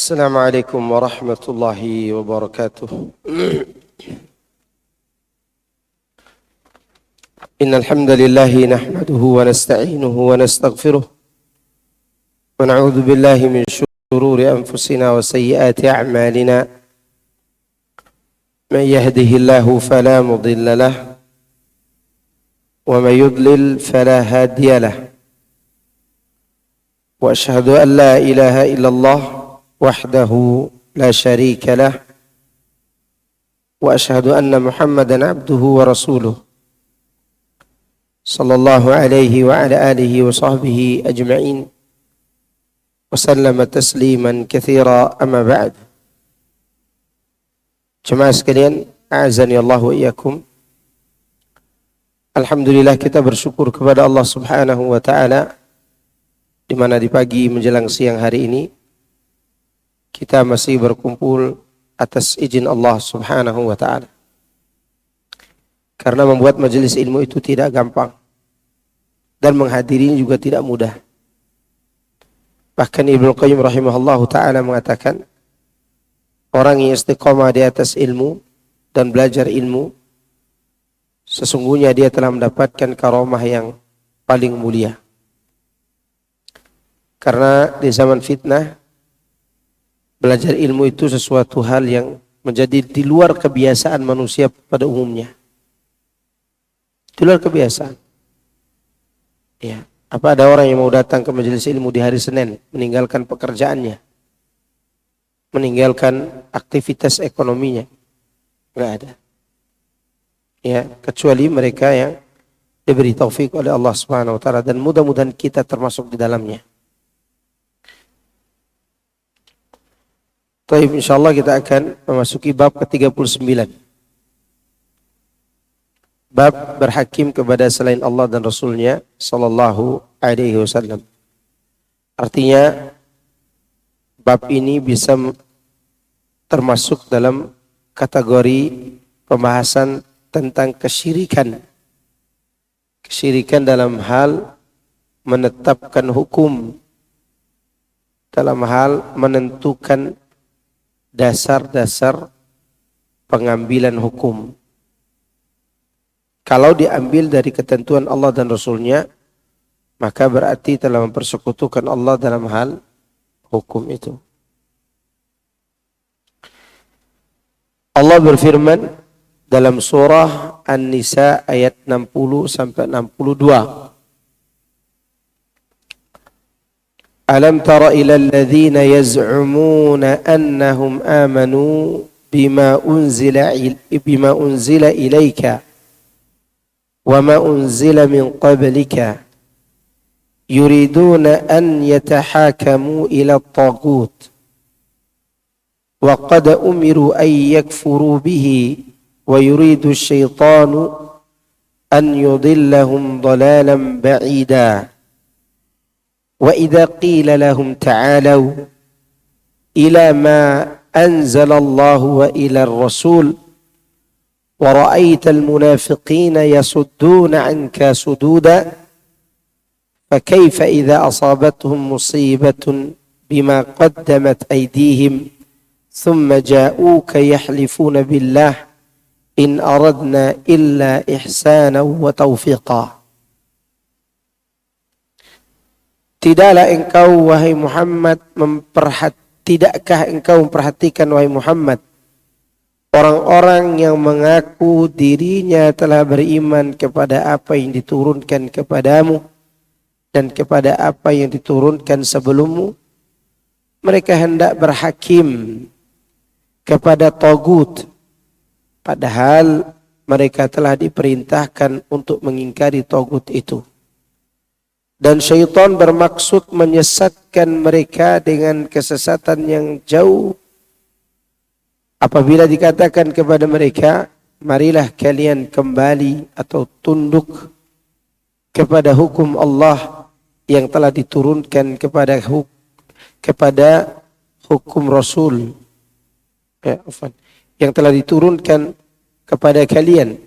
السلام عليكم ورحمة الله وبركاته. إن الحمد لله نحمده ونستعينه ونستغفره ونعوذ بالله من شرور أنفسنا وسيئات أعمالنا. من يهده الله فلا مضل له ومن يضلل فلا هادي له. وأشهد أن لا إله إلا الله وحده لا شريك له وأشهد أن محمدا عبده ورسوله صلى الله عليه وعلى آله وصحبه أجمعين وسلم تسليما كثيرا. أما بعد. Jemaah sekalian, a'azani Allah wa iyyakum. Alhamdulillah, kita bersyukur kepada Allah Subhanahu wa taala di mana di pagi menjelang siang hari ini kita masih berkumpul atas izin Allah Subhanahu wa taala. Karena membuat majelis ilmu itu tidak gampang dan menghadirinya juga tidak mudah. Bahkan Ibnu Qayyim rahimahullahu taala mengatakan, orang yang istiqamah di atas ilmu dan belajar ilmu, sesungguhnya dia telah mendapatkan karomah yang paling mulia. Karena di zaman fitnah, belajar ilmu itu sesuatu hal yang menjadi di luar kebiasaan manusia pada umumnya. Di luar kebiasaan. Ya, apa ada orang yang mau datang ke majelis ilmu di hari Senin, meninggalkan pekerjaannya, meninggalkan aktivitas ekonominya? Enggak ada. Ya, kecuali mereka yang diberi taufik oleh Allah Subhanahu wa taala, dan mudah-mudahan kita termasuk di dalamnya. Baik, insyaallah kita akan memasuki bab ke-39. Bab berhakim kepada selain Allah dan Rasulnya sallallahu alaihi wasallam. Artinya bab ini bisa termasuk dalam kategori pembahasan tentang kesyirikan. Kesyirikan dalam hal menetapkan hukum, dalam hal menentukan dasar-dasar pengambilan hukum. Kalau diambil dari ketentuan Allah dan Rasulnya, maka berarti telah mempersekutukan Allah dalam hal hukum itu. Allah berfirman dalam surah An-Nisa ayat 60 sampai 62. Alam tara ila alladhina yaz'umuna annahum amanu bima unzila ilayka wama unzila min qablika yuriduna an yatahakamu ila at-taghut wa qad umiru an yakfuru bihi wa yuridu asy-syaitanu an yudillahum dhalalan ba'ida. وإذا قيل لهم تعالوا إلى ما أنزل الله وإلى الرسول ورأيت المنافقين يصدون عنك صدودا فكيف إذا أصابتهم مصيبة بما قدمت أيديهم ثم جاءوك يحلفون بالله إن أردنا إلا إحسانا وتوفيقا. Tidaklah engkau wahai Muhammad tidakkah engkau memperhatikan wahai Muhammad orang-orang yang mengaku dirinya telah beriman kepada apa yang diturunkan kepadamu dan kepada apa yang diturunkan sebelummu? Mereka hendak berhakim kepada tagut, padahal mereka telah diperintahkan untuk mengingkari tagut itu. Dan syaitan bermaksud menyesatkan mereka dengan kesesatan yang jauh. Apabila dikatakan kepada mereka, marilah kalian kembali atau tunduk kepada hukum Allah yang telah diturunkan kepada hukum Rasul, yang telah diturunkan kepada kalian,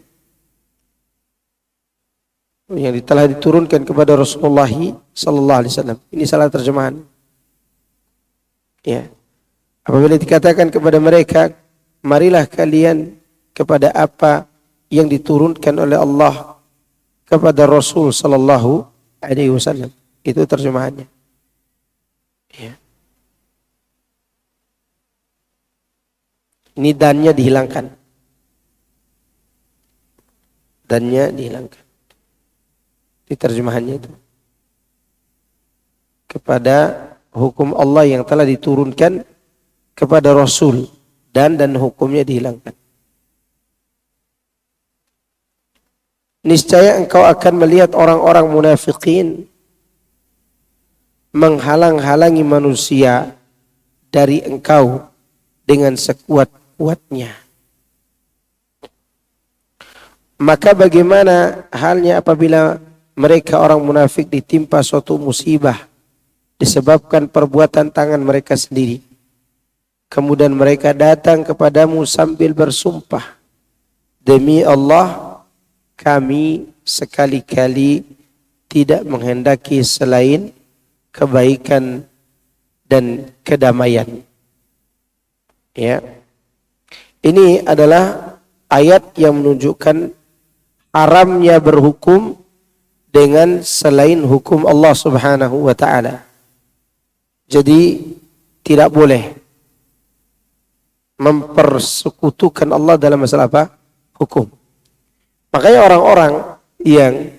yang telah diturunkan kepada Rasulullah sallallahu alaihi wasallam. Ini salah terjemahan. Ya. Apabila dikatakan kepada mereka, marilah kalian kepada apa yang diturunkan oleh Allah kepada Rasul sallallahu alaihi wasallam. Itu terjemahannya. Ya. Ini dannya dihilangkan. Dannya dihilangkan. Di terjemahannya itu. Kepada hukum Allah yang telah diturunkan kepada Rasul, dan hukumnya dihilangkan. Niscaya engkau akan melihat orang-orang munafikin menghalang-halangi manusia dari engkau dengan sekuat-kuatnya. Maka bagaimana halnya apabila mereka orang munafik ditimpa suatu musibah disebabkan perbuatan tangan mereka sendiri. Kemudian mereka datang kepadamu sambil bersumpah, demi Allah, kami sekali-kali tidak menghendaki selain kebaikan dan kedamaian. Ya. Ini adalah ayat yang menunjukkan haramnya berhukum dengan selain hukum Allah Subhanahu wa taala. Jadi tidak boleh mempersekutukan Allah dalam masalah apa? Hukum. Makanya orang-orang yang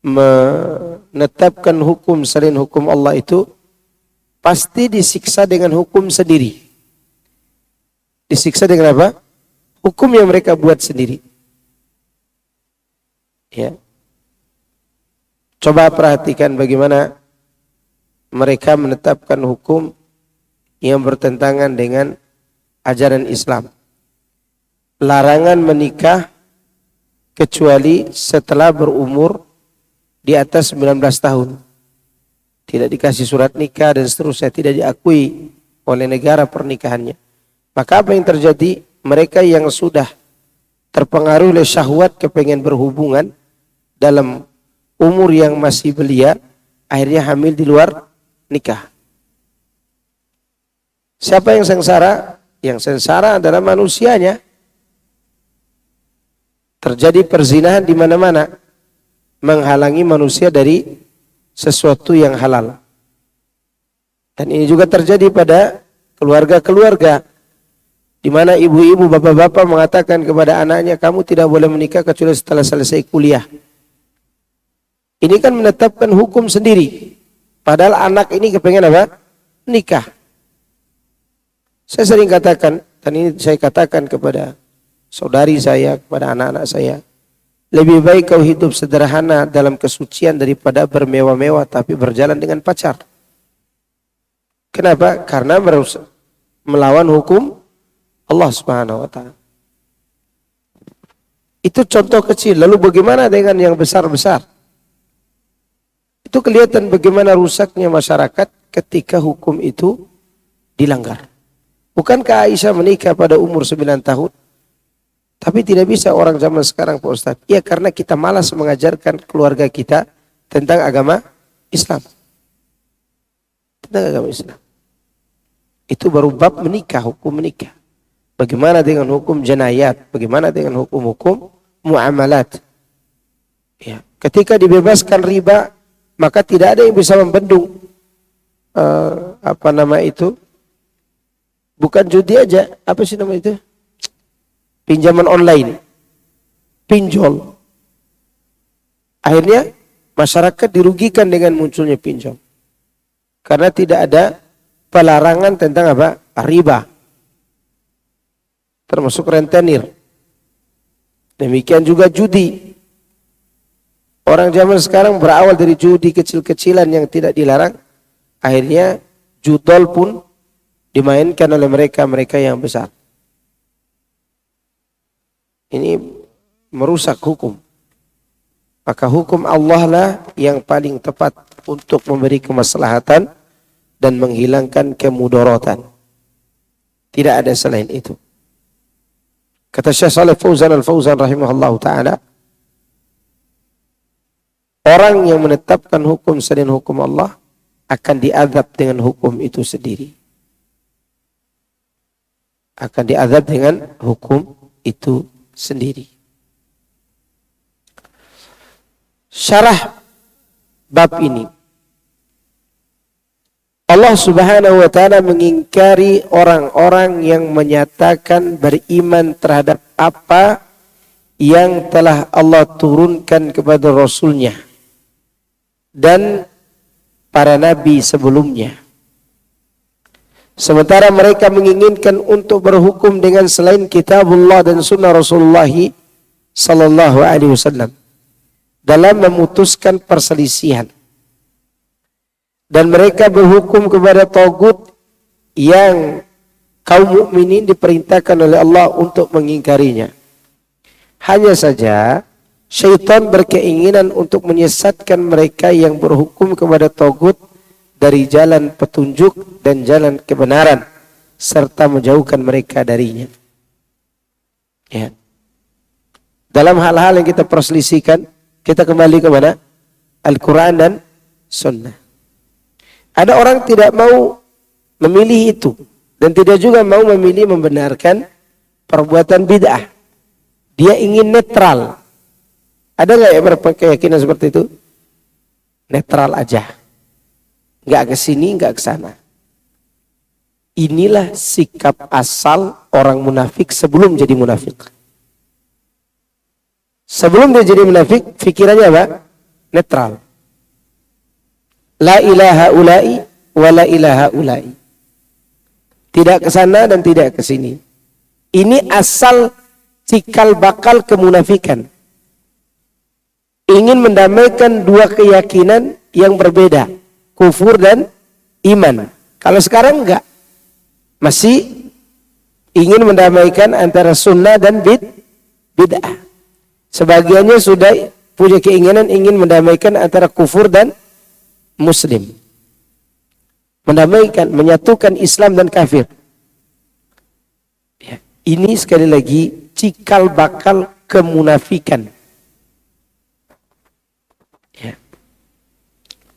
menetapkan hukum selain hukum Allah itu pasti disiksa dengan hukum sendiri. Disiksa dengan apa? Hukum yang mereka buat sendiri. Ya. Coba perhatikan bagaimana mereka menetapkan hukum yang bertentangan dengan ajaran Islam. Larangan menikah kecuali setelah berumur di atas 19 tahun. Tidak dikasih surat nikah dan seterusnya, tidak diakui oleh negara pernikahannya. Maka apa yang terjadi? Mereka yang sudah terpengaruh oleh syahwat kepengen berhubungan dalam umur yang masih belia, akhirnya hamil di luar nikah. Siapa yang sengsara? Yang sengsara adalah manusianya. Terjadi perzinahan di mana-mana, menghalangi manusia dari sesuatu yang halal. Dan ini juga terjadi pada keluarga-keluarga, di mana ibu-ibu, bapak-bapak mengatakan kepada anaknya, kamu tidak boleh menikah kecuali setelah selesai kuliah. Ini kan menetapkan hukum sendiri. Padahal anak ini kepengen apa? Nikah. Saya sering katakan, dan ini saya katakan kepada saudari saya, kepada anak-anak saya, lebih baik kau hidup sederhana dalam kesucian daripada bermewah-mewah tapi berjalan dengan pacar. Kenapa? Karena melawan hukum Allah Subhanahu wa taala. Itu contoh kecil. Lalu bagaimana dengan yang besar-besar? Itu kelihatan bagaimana rusaknya masyarakat ketika hukum itu dilanggar. Bukankah Aisyah menikah pada umur 9 tahun? Tapi tidak bisa orang zaman sekarang, Pak Ustaz. Ya, karena kita malas mengajarkan keluarga kita tentang agama Islam. Tentang agama Islam. Itu baru bab menikah, hukum menikah. Bagaimana dengan hukum janayat? Bagaimana dengan hukum-hukum muamalat? Ya, ketika dibebaskan riba, maka tidak ada yang bisa membendung bukan judi aja, apa sih nama itu? Pinjaman online, pinjol. Akhirnya masyarakat dirugikan dengan munculnya pinjol. Karena tidak ada pelarangan tentang apa? Riba. Termasuk rentenir. Demikian juga judi. Orang zaman sekarang berawal dari judi kecil-kecilan yang tidak dilarang. Akhirnya judol pun dimainkan oleh mereka yang besar. Ini merusak hukum. Maka hukum Allah lah yang paling tepat untuk memberi kemaslahatan dan menghilangkan kemudaratan. Tidak ada selain itu. Kata Syekh Shalih Fauzan Al-Fauzan rahimahullah ta'ala, orang yang menetapkan hukum selain hukum Allah akan diazab dengan hukum itu sendiri. akan diazab dengan hukum itu sendiri. Syarah bab ini, Allah Subhanahu wa taala mengingkari orang-orang yang menyatakan beriman terhadap apa yang telah Allah turunkan kepada Rasul-Nya dan para nabi sebelumnya. Sementara mereka menginginkan untuk berhukum dengan selain kitabullah dan sunnah Rasulullah sallallahu alaihi wasallam dalam memutuskan perselisihan. Dan mereka berhukum kepada tagut yang kaum mukminin diperintahkan oleh Allah untuk mengingkarinya. Hanya saja syaitan berkeinginan untuk menyesatkan mereka yang berhukum kepada tagut dari jalan petunjuk dan jalan kebenaran serta menjauhkan mereka darinya. Ya. Dalam hal-hal yang kita perselisihkan, kita kembali kepada Al-Quran dan Sunnah. Ada orang tidak mau memilih itu dan tidak juga mau memilih membenarkan perbuatan bid'ah. Dia ingin netral. Ada nggak yang berkeyakinan seperti itu? Netral aja. Nggak ke sini, nggak ke sana. Inilah sikap asal orang munafik sebelum jadi munafik. Sebelum dia jadi munafik, pikirannya apa? Netral. La ilaha ulai wa la ilaha ulai. Tidak ke sana dan tidak ke sini. Ini asal cikal bakal kemunafikan. Ingin mendamaikan dua keyakinan yang berbeda, kufur dan iman. Kalau sekarang enggak, masih ingin mendamaikan antara sunnah dan bid'ah. Sebagiannya sudah punya keinginan ingin mendamaikan antara kufur dan muslim. Mendamaikan, menyatukan Islam dan kafir. Ya, ini sekali lagi cikal bakal kemunafikan. Ya.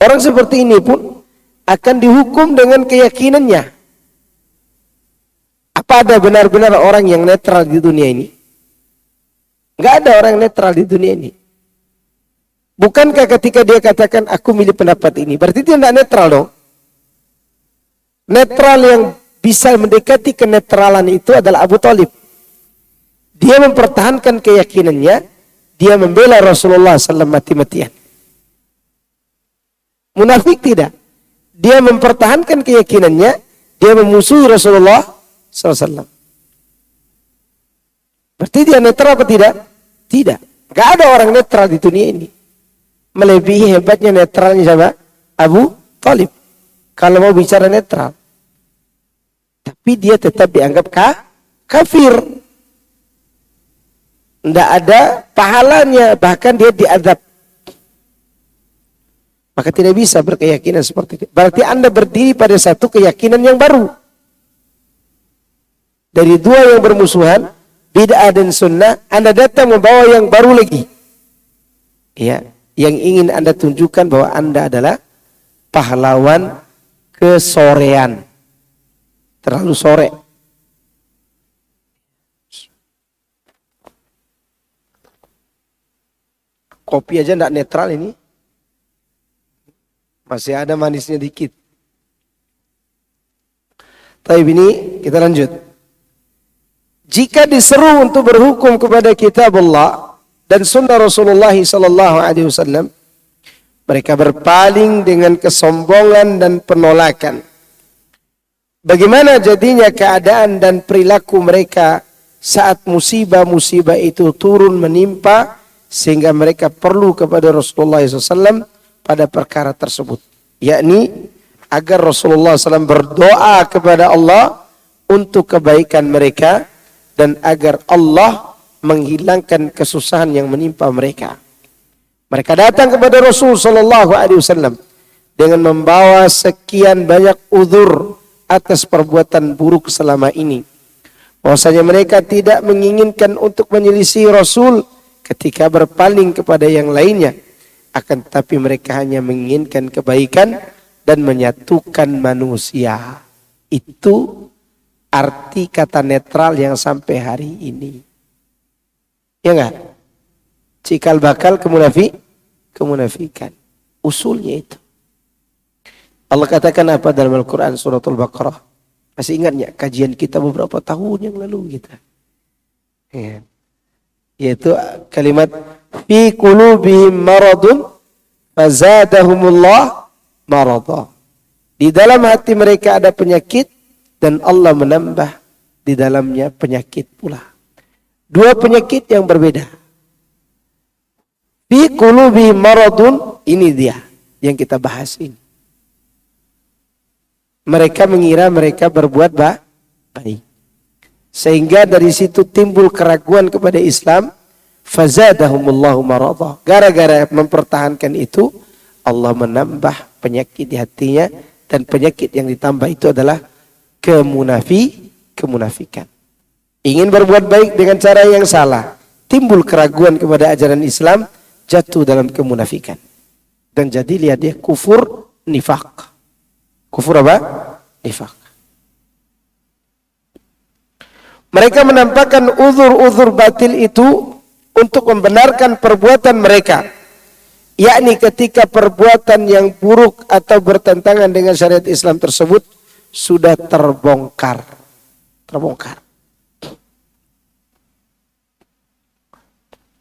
Orang seperti ini pun akan dihukum dengan keyakinannya. Apa ada benar-benar orang yang netral di dunia ini? Enggak ada orang netral di dunia ini. Bukankah ketika dia katakan aku milih pendapat ini, berarti dia tidak netral dong? Netral yang bisa mendekati kenetralan itu adalah Abu Thalib. Dia mempertahankan keyakinannya, dia membela Rasulullah SAW mati-matian. Munafik tidak. Dia mempertahankan keyakinannya, dia memusuhi Rasulullah SAW. Berarti dia netral apa tidak? Tidak. Gak ada orang netral di dunia ini. Melebihi hebatnya netralnya siapa? Abu Thalib. Kalau mau bicara netral. Tapi dia tetap dianggap kafir. Tidak ada pahalanya. Bahkan dia diazab. Maka tidak bisa berkeyakinan seperti itu. Berarti Anda berdiri pada satu keyakinan yang baru. Dari dua yang bermusuhan, bid'ah dan sunnah, Anda datang membawa yang baru lagi. Ya, yang ingin Anda tunjukkan bahwa Anda adalah pahlawan kesorean. Terlalu sore. Kopi aja tidak netral ini. Masih ada manisnya dikit. Tapi ini kita lanjut. Jika diseru untuk berhukum kepada kitab Allah dan sunnah Rasulullah SAW, mereka berpaling dengan kesombongan dan penolakan. Bagaimana jadinya keadaan dan perilaku mereka saat musibah-musibah itu turun menimpa sehingga mereka perlu kepada Rasulullah SAW pada perkara tersebut, yakni agar Rasulullah SAW berdoa kepada Allah untuk kebaikan mereka dan agar Allah menghilangkan kesusahan yang menimpa mereka. Mereka datang kepada Rasul SAW dengan membawa sekian banyak uzur atas perbuatan buruk selama ini. Bahwasanya mereka tidak menginginkan untuk menyelisih Rasul ketika berpaling kepada yang lainnya. Akan tetapi mereka hanya menginginkan kebaikan dan menyatukan manusia. Itu arti kata netral yang sampai hari ini. Ya enggak? Cikal bakal kemunafikan. Usulnya itu. Allah katakan apa dalam Al-Quran suratul Baqarah? Masih ingat ya kajian kita beberapa tahun yang lalu kita? Ya. Yaitu kalimat fi qulubihim maradun fazadahumullah marada. Di dalam hati mereka ada penyakit dan Allah menambah di dalamnya penyakit pula. Dua penyakit yang berbeda. Fi qulubihim maradun, ini dia yang kita bahas ini. Mereka mengira mereka berbuat baik. Sehingga dari situ timbul keraguan kepada Islam. Fazadahumullahu maradha. Gara-gara mempertahankan itu, Allah menambah penyakit di hatinya. Dan penyakit yang ditambah itu adalah kemunafikan. Ingin berbuat baik dengan cara yang salah. Timbul keraguan kepada ajaran Islam. Jatuh dalam kemunafikan. Dan jadi lihat dia kufur nifaq. Kufur apa? Nifaq. Mereka menampakkan uzur-uzur batil itu untuk membenarkan perbuatan mereka. Yakni ketika perbuatan yang buruk atau bertentangan dengan syariat Islam tersebut sudah terbongkar.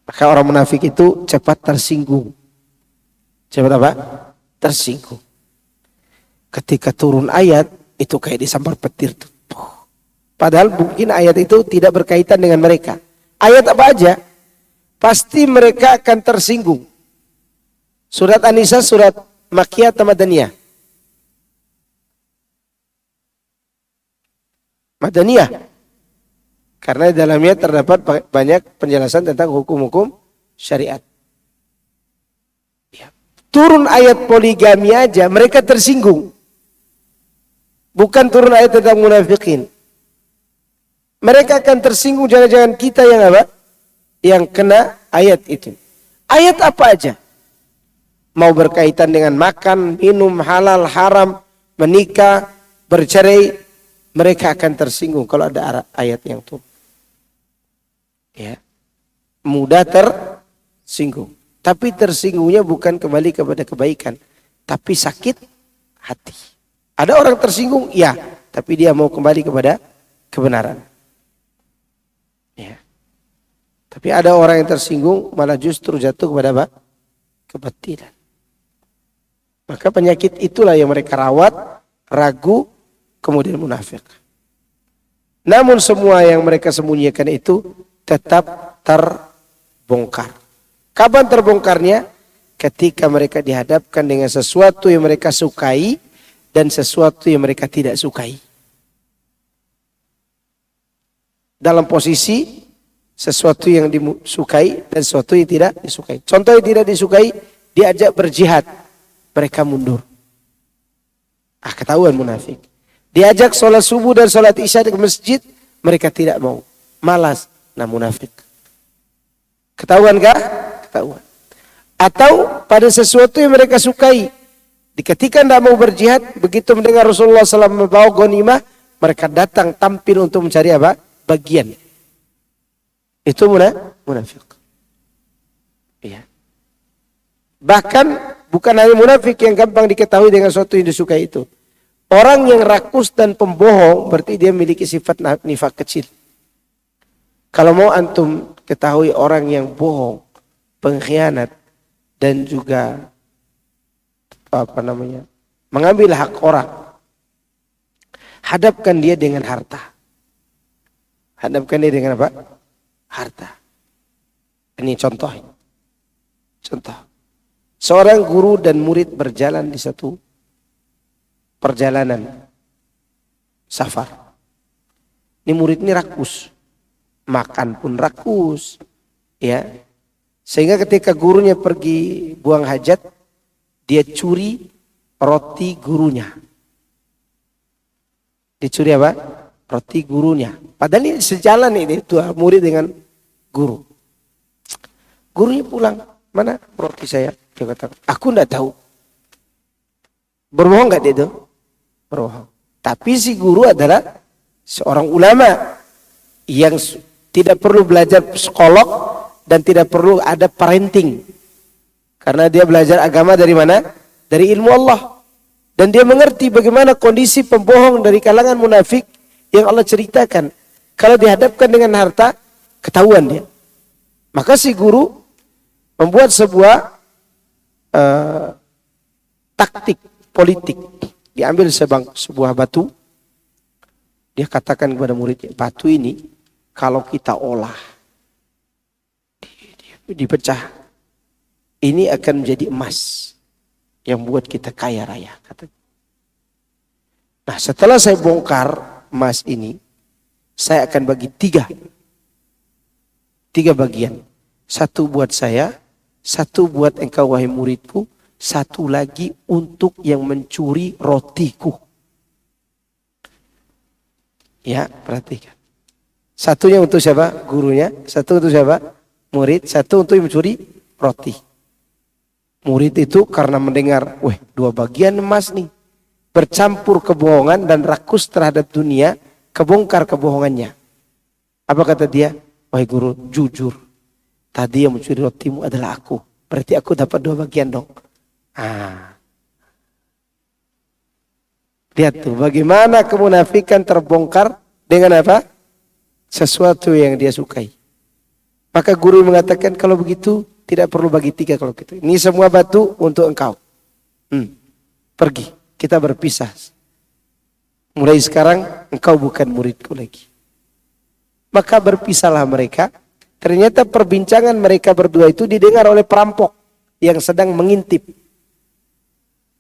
Maka orang munafik itu cepat tersinggung. Cepat apa? Tersinggung. Ketika turun ayat, itu kayak disambar petir. Padahal mungkin ayat itu tidak berkaitan dengan mereka. Ayat apa aja, pasti mereka akan tersinggung. Surat An-Nisa, surat Makkiyah atau Madaniyah? Madaniyah. Karena di dalamnya terdapat banyak penjelasan tentang hukum-hukum syariat. Ya. Turun ayat poligami aja, mereka tersinggung. Bukan turun ayat tentang munafikin. Mereka akan tersinggung, jangan-jangan kita yang apa? Yang kena ayat itu. Ayat apa aja? Mau berkaitan dengan makan, minum, halal, haram, menikah, bercerai, mereka akan tersinggung kalau ada ayat yang turun. Ya. Mudah tersinggung. Tapi tersinggungnya bukan kembali kepada kebaikan, tapi sakit hati. Ada orang tersinggung, ya, tapi dia mau kembali kepada kebenaran. Ya. Tapi ada orang yang tersinggung malah justru jatuh kepada apa? Kebatilan. Maka penyakit itulah yang mereka rawat, ragu, kemudian munafik. Namun semua yang mereka sembunyikan itu tetap terbongkar. Kapan terbongkarnya? Ketika mereka dihadapkan dengan sesuatu yang mereka sukai dan sesuatu yang mereka tidak sukai. Dalam posisi sesuatu yang disukai dan sesuatu yang tidak disukai. Contoh yang tidak disukai, diajak berjihad, mereka mundur. Ketahuan munafik. Diajak sholat subuh dan sholat isya di masjid, mereka tidak mau. Malas, nah munafik. Ketahuan kah? Ketahuan. Atau pada sesuatu yang mereka sukai. Ketika tidak mau berjihad, begitu mendengar Rasulullah SAW membawa ghanimah, mereka datang tampil untuk mencari apa? Bagian. Itu munafik. Ya. Bahkan bukan hanya munafik yang gampang diketahui dengan sesuatu yang disukai itu. Orang yang rakus dan pembohong berarti dia memiliki sifat nifak kecil. Kalau mau antum ketahui orang yang bohong, pengkhianat dan juga mengambil hak orang, hadapkan dia dengan harta. Hadapkan dia dengan apa? Harta. Ini contoh. Seorang guru dan murid berjalan di satu perjalanan safar. Ini murid ini rakus. Makan pun rakus. Ya. Sehingga ketika gurunya pergi buang hajat, dia curi roti gurunya. Dicuri apa? Roti gurunya. Padahal ini sejalan ini tuh murid dengan guru. Gurunya pulang, mana roti saya? Dia kata, aku enggak tahu. Berbohong enggak dia itu? Berbohong. Tapi si guru adalah Seorang ulama yang tidak perlu belajar psikolog dan tidak perlu ada parenting. Karena dia belajar agama dari mana? Dari ilmu Allah. Dan dia mengerti bagaimana kondisi pembohong dari kalangan munafik yang Allah ceritakan. Kalau dihadapkan dengan harta, ketahuan dia. Maka si guru membuat sebuah taktik politik. Diambil sebuah batu. Dia katakan kepada muridnya, batu ini kalau kita olah, dipecah, ini akan menjadi emas yang buat kita kaya raya. Katanya. Nah setelah saya bongkar emas ini, saya akan bagi tiga bagian. Satu buat saya, satu buat engkau wahai muridku, satu lagi untuk yang mencuri rotiku. Ya, perhatikan. Satunya untuk siapa? Gurunya. Satu untuk siapa? Murid. Satu untuk yang mencuri roti. Murid itu karena mendengar, wah 2 bagian emas nih. Bercampur kebohongan dan rakus terhadap dunia, kebongkar kebohongannya. Apa kata dia? Wahai guru, jujur. Tadi yang mencuri rotimu adalah aku. Berarti aku dapat 2 bagian dong. Lihat tuh bagaimana kemunafikan terbongkar dengan apa? Sesuatu yang dia sukai. Maka guru mengatakan kalau begitu tidak perlu bagi 3 kalau gitu. Ini semua batu untuk engkau. Pergi, kita berpisah. Mulai sekarang engkau bukan muridku lagi. Maka berpisahlah mereka. Ternyata perbincangan mereka berdua itu didengar oleh perampok yang sedang mengintip.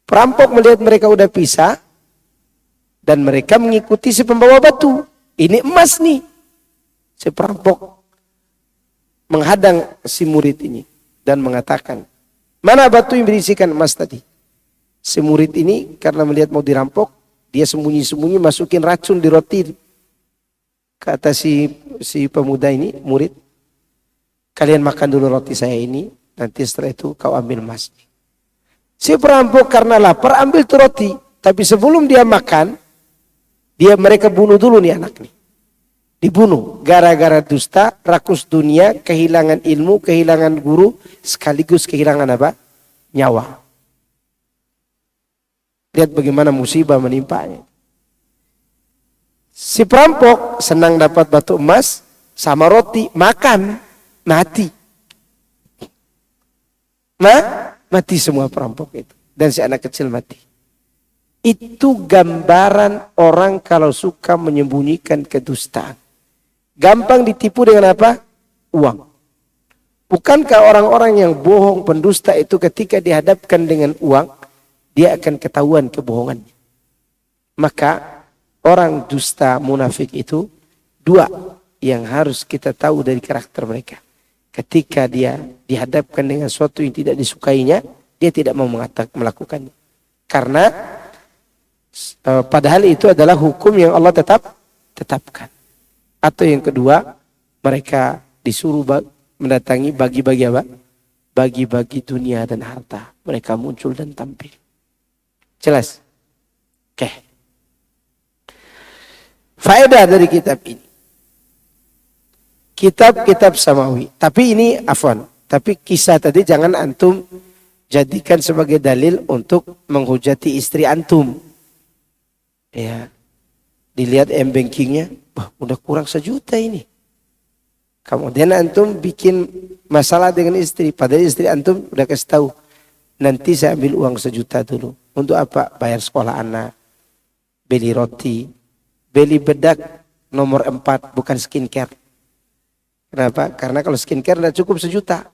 Perampok melihat mereka udah pisah. Dan mereka mengikuti si pembawa batu. Ini emas nih. Si perampok menghadang si murid ini. Dan mengatakan, mana batu yang berisikan emas tadi? Si murid ini karena melihat mau dirampok. Dia sembunyi-sembunyi masukin racun di roti. Kata si pemuda ini, murid. Kalian makan dulu roti saya ini. Nanti setelah itu kau ambil emas. Si perampok karena lapar ambil tuh roti. Tapi sebelum dia makan. Mereka bunuh dulu nih anak nih. Dibunuh. Gara-gara dusta, rakus dunia, kehilangan ilmu, kehilangan guru, sekaligus kehilangan apa? Nyawa. Lihat bagaimana musibah menimpanya. Si perampok senang dapat batu emas sama roti, makan, mati. Mati semua perampok itu. Dan si anak kecil mati. Itu gambaran orang kalau suka menyembunyikan kedustaan. Gampang ditipu dengan apa? Uang. Bukankah orang-orang yang bohong pendusta itu ketika dihadapkan dengan uang, dia akan ketahuan kebohongannya. Maka orang dusta munafik itu 2 yang harus kita tahu dari karakter mereka. Ketika dia dihadapkan dengan sesuatu yang tidak disukainya, dia tidak mau melakukannya. Karena padahal itu adalah hukum yang Allah tetapkan. Atau yang kedua, mereka disuruh mendatangi bagi-bagi apa? Bagi-bagi dunia dan harta. Mereka muncul dan tampil. Jelas? Oke. Faedah dari kitab ini. Kitab-kitab samawi. Tapi ini afwan. Tapi kisah tadi jangan antum jadikan sebagai dalil untuk menghujati istri antum. Ya, dilihat m-bankingnya, wah udah kurang 1 juta ini. Kemudian antum bikin masalah dengan istri, padahal istri antum udah kasih tahu, nanti saya ambil uang 1 juta dulu. Untuk apa? Bayar sekolah anak, beli roti, beli bedak nomor 4, bukan skincare. Kenapa? Karena kalau skincare udah cukup 1 juta.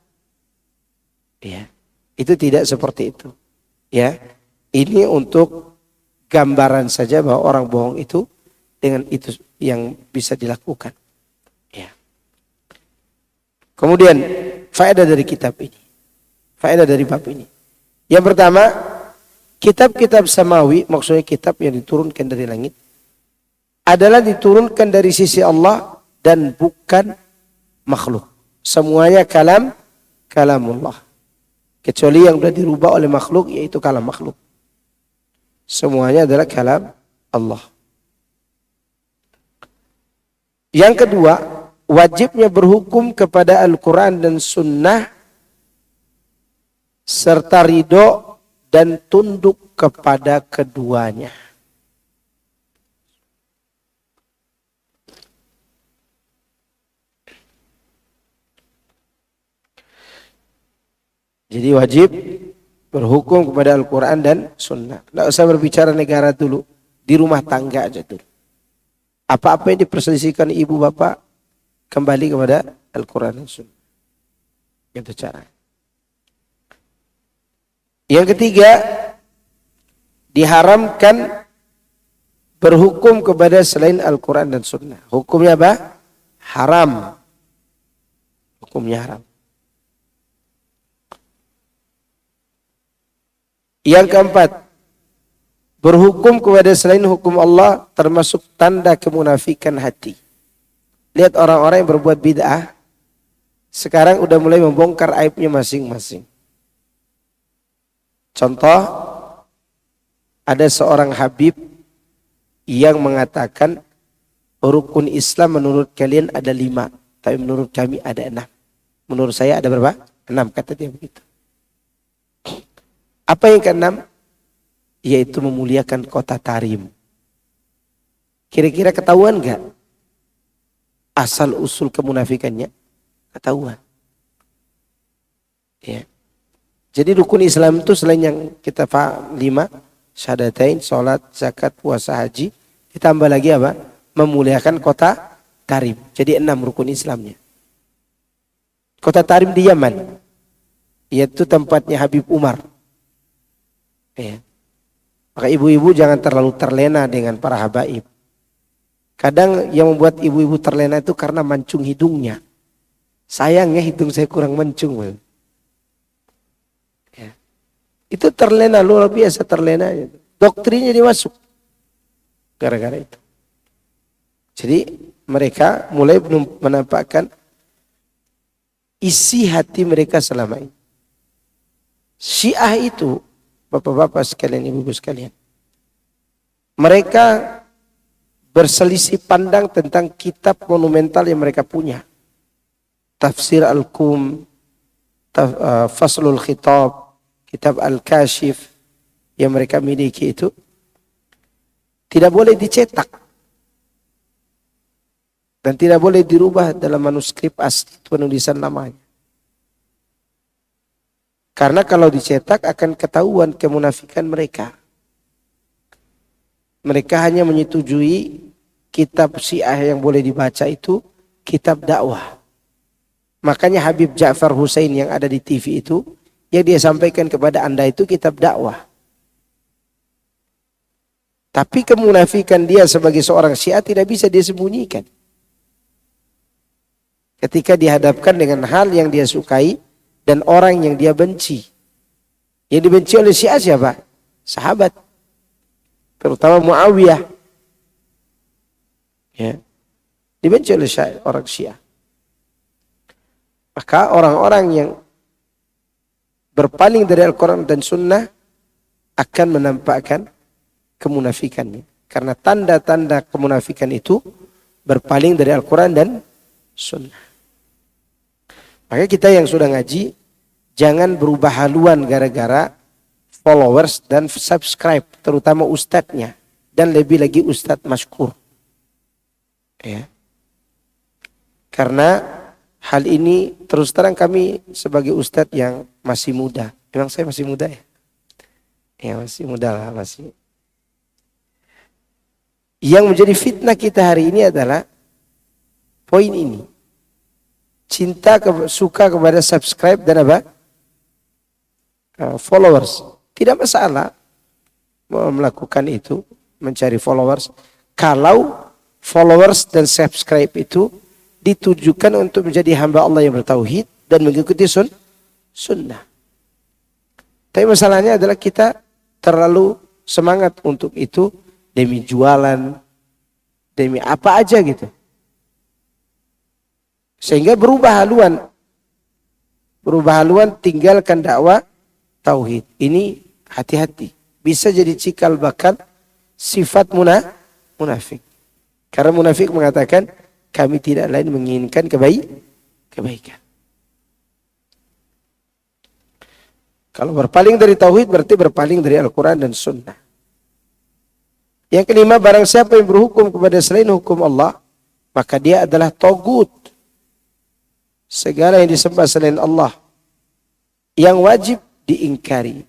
Ya, itu tidak seperti itu. Ya, ini untuk gambaran saja bahwa orang bohong itu dengan itu yang bisa dilakukan. Ya. Kemudian faedah dari kitab ini. Faedah dari bab ini. Yang pertama, kitab-kitab samawi, maksudnya kitab yang diturunkan dari langit, adalah diturunkan dari sisi Allah dan bukan makhluk. Semuanya kalamullah. Kecuali yang sudah dirubah oleh makhluk, yaitu kalam makhluk. Semuanya adalah kalam Allah. Yang kedua, wajibnya berhukum kepada Al-Quran dan Sunnah serta ridho dan tunduk kepada keduanya. Jadi wajib berhukum kepada Al-Quran dan Sunnah. Tidak usah berbicara negara dulu, di rumah tangga aja dulu. Apa-apa yang diperselisihkan ibu bapak, kembali kepada Al-Quran dan Sunnah. Itu cara. Yang ketiga, diharamkan berhukum kepada selain Al-Quran dan Sunnah. Hukumnya apa? Haram. Hukumnya haram. Yang keempat, berhukum kepada selain hukum Allah termasuk tanda kemunafikan hati. Lihat orang-orang yang berbuat bid'ah, sekarang udah mulai membongkar aibnya masing-masing. Contoh, ada seorang Habib yang mengatakan rukun Islam menurut kalian ada 5, tapi menurut kami ada 6. Menurut saya ada berapa? 6, kata dia begitu. Apa yang keenam? Yaitu memuliakan kota Tarim. Kira-kira ketahuan gak asal usul kemunafikannya? Ketahuan. Ya. Jadi rukun Islam itu selain yang kita paham 5, syahadatain, sholat, zakat, puasa, haji, ditambah lagi apa? Memuliakan kota Tarim. Jadi 6 rukun Islamnya. Kota Tarim di Yaman, yaitu tempatnya Habib Umar. Ya. Maka ibu-ibu jangan terlalu terlena dengan para habaib. Kadang yang membuat ibu-ibu terlena itu karena mancung hidungnya. Sayangnya hidung saya kurang mancung. Ya. Itu terlena, luar biasa terlena. Doktrinnya dimasuk. Gara-gara itu. Jadi mereka mulai menampakkan isi hati mereka selama ini. Syiah itu, bapak-bapak sekalian, ibu-ibu sekalian, mereka berselisih pandang tentang kitab monumental yang mereka punya. Tafsir Al-Qum, Faslul Khitab, kitab Al-Kashif yang mereka miliki itu tidak boleh dicetak dan tidak boleh dirubah dalam manuskrip asli penulisan namanya. Karena kalau dicetak akan ketahuan kemunafikan mereka. Mereka hanya menyetujui kitab Syiah yang boleh dibaca itu kitab dakwah. Makanya Habib Ja'far Hussein yang ada di TV itu, yang dia sampaikan kepada Anda itu kitab dakwah. Tapi kemunafikan dia sebagai seorang Syiah tidak bisa dia sembunyikan. Ketika dihadapkan dengan hal yang dia sukai dan orang yang dia benci. Yang dibenci oleh Syiah siapa? Sahabat. Terutama Muawiyah. Ya. Dibenci oleh orang Syiah. Maka orang-orang yang berpaling dari Al-Quran dan Sunnah akan menampakkan kemunafikannya. Karena tanda-tanda kemunafikan itu berpaling dari Al-Quran dan Sunnah. Maka kita yang sudah ngaji, jangan berubah haluan gara-gara followers dan subscribe, terutama ustadznya. Dan lebih lagi ustadz masyhur. Ya. Karena hal ini terus terang kami sebagai ustadz yang masih muda. Memang saya masih muda ya? Ya masih muda lah, masih. Yang menjadi fitnah kita hari ini adalah poin ini. Cinta, suka kepada subscribe dan apa? Followers. Tidak masalah melakukan itu, mencari followers. Kalau followers dan subscribe itu ditujukan untuk menjadi hamba Allah yang bertauhid dan mengikuti sunnah. Tapi masalahnya adalah kita terlalu semangat untuk itu demi jualan, demi apa aja gitu. Sehingga berubah haluan. Berubah haluan, tinggalkan dakwah tauhid. Ini hati-hati. Bisa jadi cikal bakal sifat munafik. Karena munafik mengatakan Kami tidak lain menginginkan kebaikan. Kalau berpaling dari tauhid berarti berpaling dari Al-Quran dan Sunnah. Yang kelima, barang siapa yang berhukum kepada selain hukum Allah, maka dia adalah togut. Segala yang disembah selain Allah, yang wajib diingkari.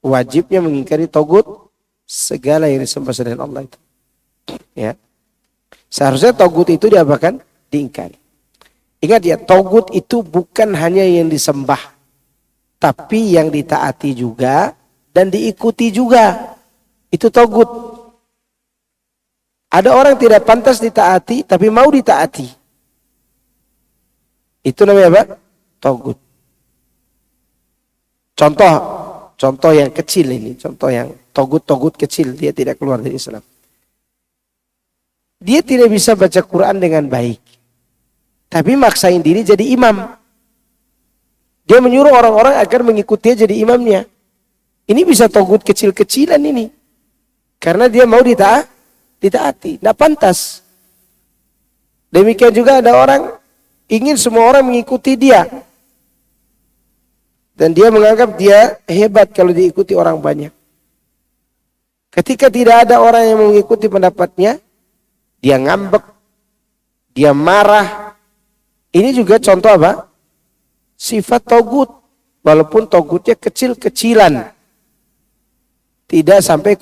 Wajibnya mengingkari togut, segala yang disembah selain Allah itu. Ya. Seharusnya togut itu diapakan? Diingkari. Ingat ya, togut itu bukan hanya yang disembah, tapi yang ditaati juga dan diikuti juga. Itu togut. Ada orang tidak pantas ditaati tapi mau ditaati. Itu namanya apa? Togut. Contoh yang kecil ini, contoh yang togut kecil, dia tidak keluar dari Islam. Dia tidak bisa baca Quran dengan baik, tapi maksain diri jadi imam. Dia menyuruh orang-orang agar mengikuti dia jadi imamnya. Ini bisa togut kecil-kecilan ini. Karena dia mau ditaati. Tidak pantas. Demikian juga ada orang ingin semua orang mengikuti dia. Dan dia menganggap dia hebat kalau diikuti orang banyak. Ketika tidak ada orang yang mengikuti pendapatnya, dia ngambek, dia marah. Ini juga contoh apa? Sifat togut. Walaupun togutnya kecil-kecilan. Tidak sampai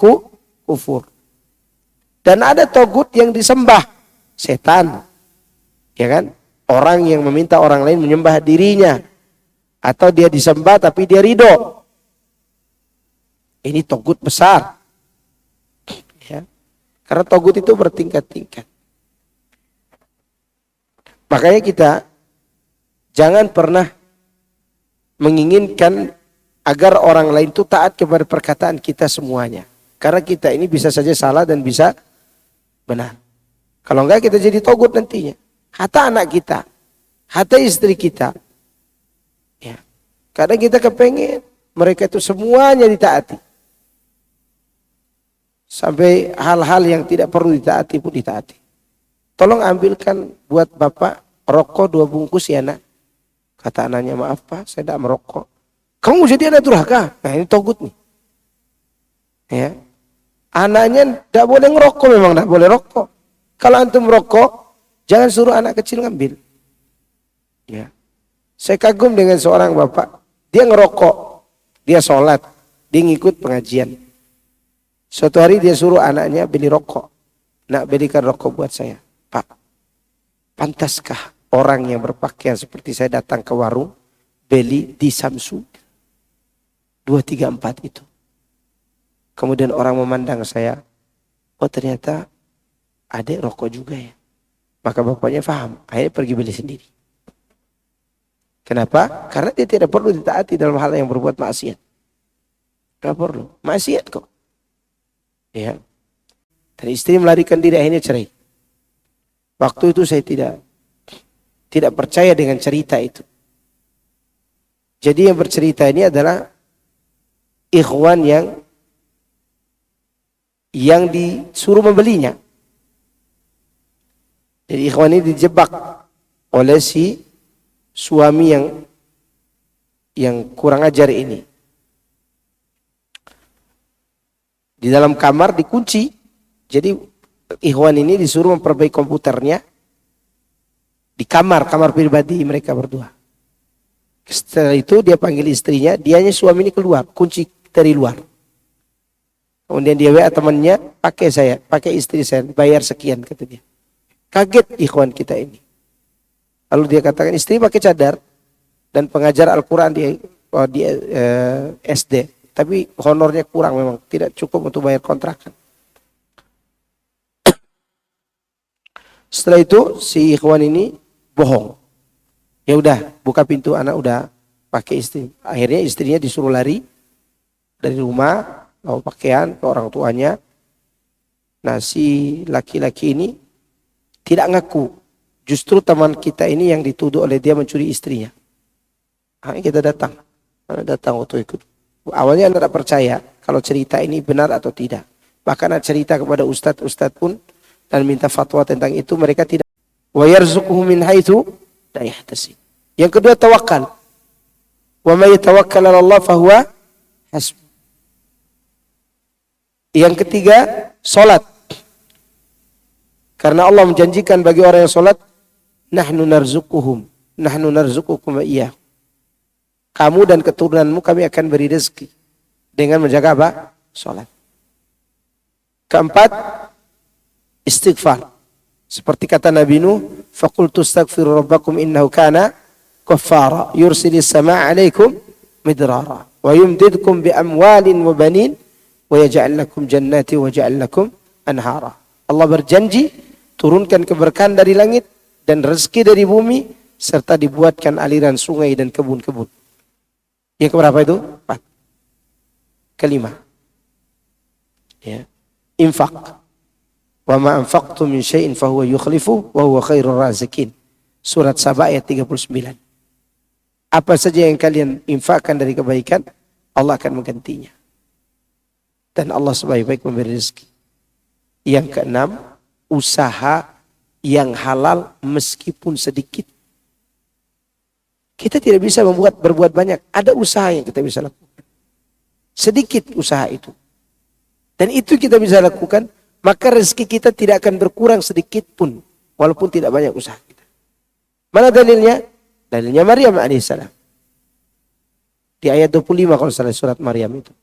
kufur. Dan ada togut yang disembah, setan, ya kan? Orang yang meminta orang lain menyembah dirinya, atau dia disembah tapi dia ridho. Ini togut besar, ya. Karena togut itu bertingkat-tingkat. Makanya kita jangan pernah menginginkan agar orang lain itu taat kepada perkataan kita semuanya. Karena kita ini bisa saja salah dan bisa benar. Kalau enggak kita jadi togut nantinya. Hatta anak kita, hatta istri kita. Ya. Kadang kita kepengen mereka itu semuanya ditaati. Sampai hal-hal yang tidak perlu ditaati pun ditaati. Tolong ambilkan buat bapak rokok 2 bungkus ya nak. Kata anaknya, maaf pak, saya tidak merokok. Kamu jadi anak durhaka. Nah ini togut nih. Ya. Anaknya tidak boleh ngerokok, memang tidak boleh rokok. Kalau antum merokok, jangan suruh anak kecil ngambil. Ya. Saya kagum dengan seorang bapak. Dia ngerokok, dia sholat, dia ngikut pengajian. Suatu hari dia suruh anaknya beli rokok. Nak, belikan rokok buat saya. Pak, pantaskah orang yang berpakaian seperti saya datang ke warung, beli di Samsu 234 itu. Kemudian orang memandang saya, oh ternyata adik rokok juga ya. Maka bapaknya paham, akhirnya pergi beli sendiri. Kenapa? Karena dia tidak perlu ditaati dalam hal yang berbuat maksiat. Tidak perlu, maksiat kok. Ya. Dan istri melarikan diri, akhirnya cerai. Waktu itu saya tidak percaya dengan cerita itu. Jadi yang bercerita ini adalah ikhwan yang disuruh membelinya. Jadi ikhwan ini dijebak oleh si suami yang kurang ajar ini. Di dalam kamar dikunci. Jadi ikhwan ini disuruh memperbaiki komputernya di kamar pribadi mereka berdua. Setelah itu dia panggil istrinya, dianya suami ini keluar, kunci dari luar. Kemudian dia WA temannya, pakai istri saya, bayar sekian kata dia. Kaget ikhwan kita ini. Lalu dia katakan istri pakai cadar dan pengajar Al-Quran di SD. Tapi honornya kurang memang, tidak cukup untuk bayar kontrakan. Setelah itu si ikhwan ini bohong. Ya udah, buka pintu, anak udah pakai istri. Akhirnya istrinya disuruh lari dari rumah, bawa pakaian ke orang tuanya. Nah si laki-laki ini tidak ngaku. Justru teman kita ini yang dituduh oleh dia mencuri istrinya. Akhirnya kita datang. Anak datang waktu ikut. Awalnya anak tidak percaya kalau cerita ini benar atau tidak. Bahkan anak cerita kepada ustadz pun dan minta fatwa tentang itu, mereka tidak wa yarzuquhu min haitsu la yahtasib. Yang kedua tawakal. Wa may yatawakkal 'ala Allah fahuwa hasbuh. Yang ketiga salat. Karena Allah menjanjikan bagi orang yang salat, nahnu narzuqukum wa iyyahum. Kamu dan keturunanmu kami akan beri rezeki dengan menjaga apa? Salat. Keempat, istighfar. Seperti kata Nabi Nuh, faqultu astaghfiru rabbakum innahu kana ghaffara yursilis samaa'a 'alaikum midrara wa yumdidkum bi amwalin wa banin wa yaj'al lakum jannati wa yaj'al lakum anhara. Allah berjanji turunkan keberkahan dari langit dan rezeki dari bumi serta dibuatkan aliran sungai dan kebun-kebun. Yang keberapa itu? 4. Kelima. Ya. Infak. Wa ma anfaqtum min syai'in fahuwa yukhlifu wa huwa khairur raziqin. Surat Saba ayat 39. Apa saja yang kalian infakkan dari kebaikan, Allah akan menggantinya. Dan Allah sebaik-baik memberi rezeki. Yang keenam, usaha yang halal meskipun sedikit. Kita tidak bisa berbuat banyak. Ada usaha yang kita bisa lakukan. Sedikit usaha itu. Dan itu kita bisa lakukan, maka rezeki kita tidak akan berkurang sedikit pun. Walaupun tidak banyak usaha kita. Mana dalilnya? Dalilnya Maryam alaihissalam. Di ayat 25 kalau salah surat Maryam itu.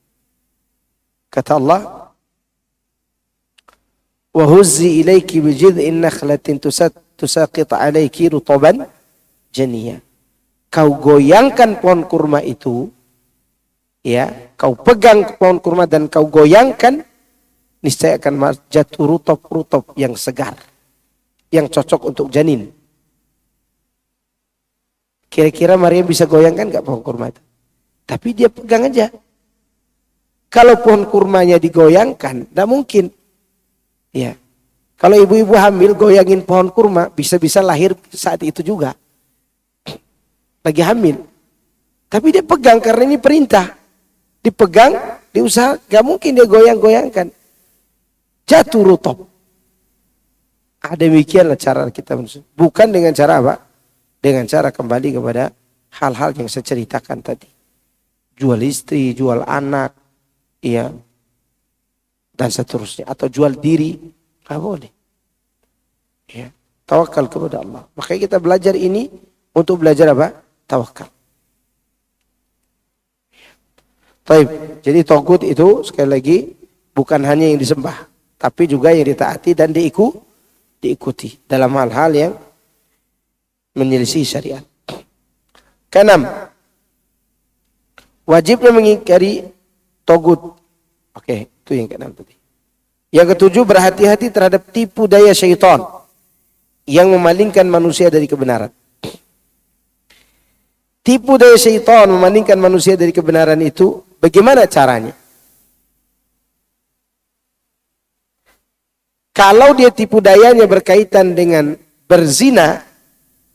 Kata Allah, wa huzzi ilayki bi jid'in nakhlatin tusaqit 'alayki rutaban janiyya. Kau goyangkan pohon kurma itu, ya, kau pegang pohon kurma dan kau goyangkan, niscaya akan jatuh rutop-rutop yang segar, yang cocok untuk janin. Kira-kira Maryam bisa goyangkan nggak pohon kurma itu? Tapi dia pegang aja. Kalau pohon kurmanya digoyangkan, tidak mungkin. Ya, kalau ibu-ibu hamil goyangin pohon kurma, bisa-bisa lahir saat itu juga. Lagi hamil. Tapi dia pegang karena ini perintah. Dipegang, diusaha, gak mungkin dia goyang-goyangkan. Jatuh rutop. Demikianlah cara kita manusia. Bukan dengan cara apa? Dengan cara kembali kepada hal-hal yang saya ceritakan tadi. Jual istri, jual anak, ya, dan seterusnya. Atau jual diri, gak boleh. Ya, tawakal kepada Allah. Makanya kita belajar ini untuk belajar apa? Tawakal. Taib. Jadi tagut itu sekali lagi bukan hanya yang disembah, tapi juga yang ditaati dan diikuti dalam hal-hal yang menyelisih syariat. Keenam, wajibnya mengingkari tagut. Oke, itu yang keenam tadi. Yang ketujuh, berhati-hati terhadap tipu daya syaitan yang memalingkan manusia dari kebenaran. Tipu daya syaitan memalingkan manusia dari kebenaran itu bagaimana caranya? Kalau dia tipu dayanya berkaitan dengan berzina,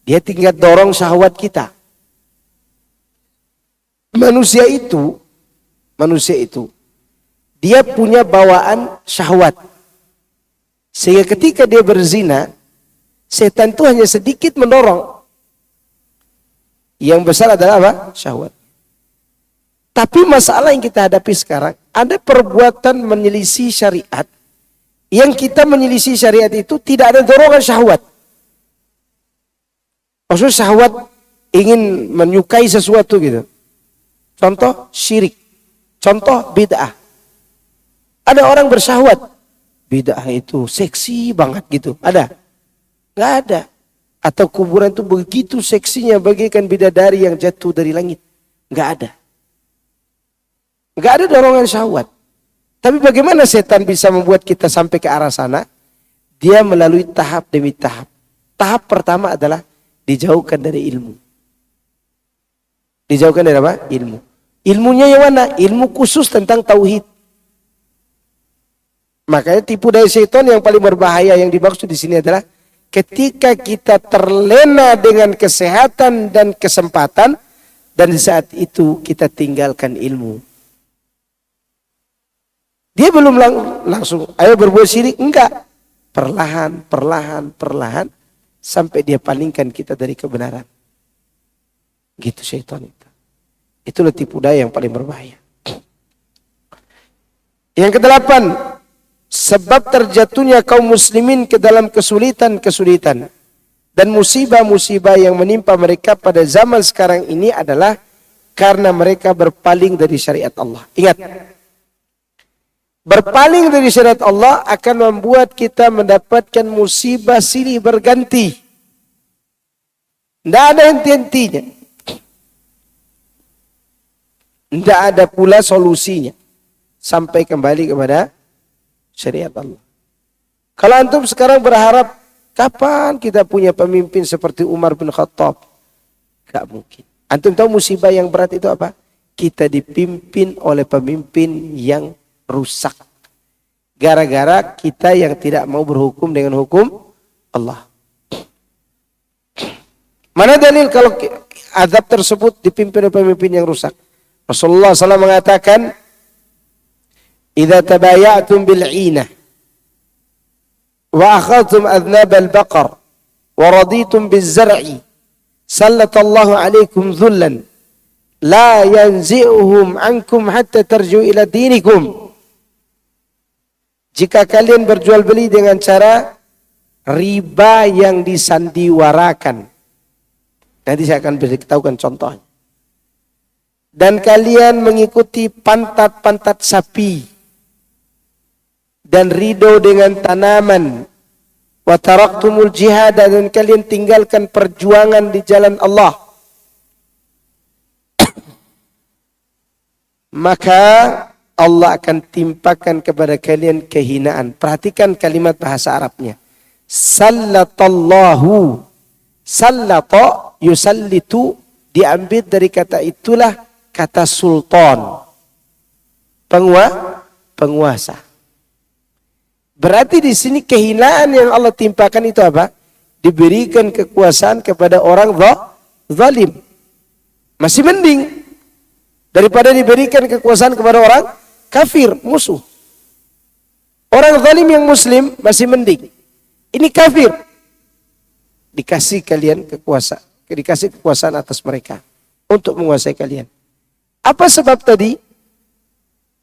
dia tinggal dorong syahwat kita. Manusia itu dia punya bawaan syahwat. Sehingga ketika dia berzina, setan itu hanya sedikit mendorong. Yang besar adalah apa? Syahwat. Tapi masalah yang kita hadapi sekarang, ada perbuatan menyelisih syariat. Yang kita menyelisih syariat itu tidak ada dorongan syahwat. Maksudnya syahwat ingin menyukai sesuatu gitu. Contoh syirik. Contoh bid'ah. Ada orang bersyahwat. Bid'ah itu seksi banget gitu. Ada? Nggak ada. Atau kuburan itu begitu seksinya bagaikan bidadari yang jatuh dari langit. Nggak ada. Nggak ada dorongan syahwat. Tapi bagaimana setan bisa membuat kita sampai ke arah sana? Dia melalui tahap demi tahap. Tahap pertama adalah dijauhkan dari ilmu. Dijauhkan dari apa? Ilmu. Ilmunya yang mana? Ilmu khusus tentang tauhid. Makanya tipu daya syaitan yang paling berbahaya yang dimaksud di sini adalah ketika kita terlena dengan kesehatan dan kesempatan dan di saat itu kita tinggalkan ilmu. Dia belum langsung ayo berbuat syirik, enggak. Perlahan sampai dia palingkan kita dari kebenaran. Gitu syaitan itu. Itulah tipu daya yang paling berbahaya. Yang kedelapan, sebab terjatuhnya kaum muslimin ke dalam kesulitan-kesulitan dan musibah-musibah yang menimpa mereka pada zaman sekarang ini adalah karena mereka berpaling dari syariat Allah. Ingat, berpaling dari syariat Allah akan membuat kita mendapatkan musibah silih berganti. Tidak ada henti-hentinya. Tidak ada pula solusinya sampai kembali kepada syariat Allah. Kalau antum sekarang berharap kapan kita punya pemimpin seperti Umar bin Khattab? Gak mungkin. Antum tahu musibah yang berat itu apa? Kita dipimpin oleh pemimpin yang rusak. Gara-gara kita yang tidak mau berhukum dengan hukum Allah. Mana dalil kalau azab tersebut dipimpin oleh pemimpin yang rusak? Rasulullah SAW mengatakan, "Idza tabaya'tum bil'inah wa akhadtum adnab al-baqar wa raditum biz-zar'i sallatallahu alaikum dhullan la yanzi'uhum ankum hatta tarju ila dinikum." Jika kalian berjual beli dengan cara riba yang disandiwarakan, nanti saya akan beritahukan contohnya, dan kalian mengikuti pantat-pantat sapi dan ridho dengan tanaman, wa taraktumul jihad, dan kalian tinggalkan perjuangan di jalan Allah, maka Allah akan timpakan kepada kalian kehinaan. Perhatikan kalimat bahasa Arabnya. Sallatallahu. Sallata yusallitu diambil dari kata itulah kata sultan. Penguasa. Berarti di sini kehinaan yang Allah timpakan itu apa? Diberikan kekuasaan kepada orang zalim. Masih mending daripada diberikan kekuasaan kepada orang kafir, musuh. Orang zalim yang muslim masih mending. Ini kafir. Dikasih kekuasaan atas mereka untuk menguasai kalian. Apa sebab tadi?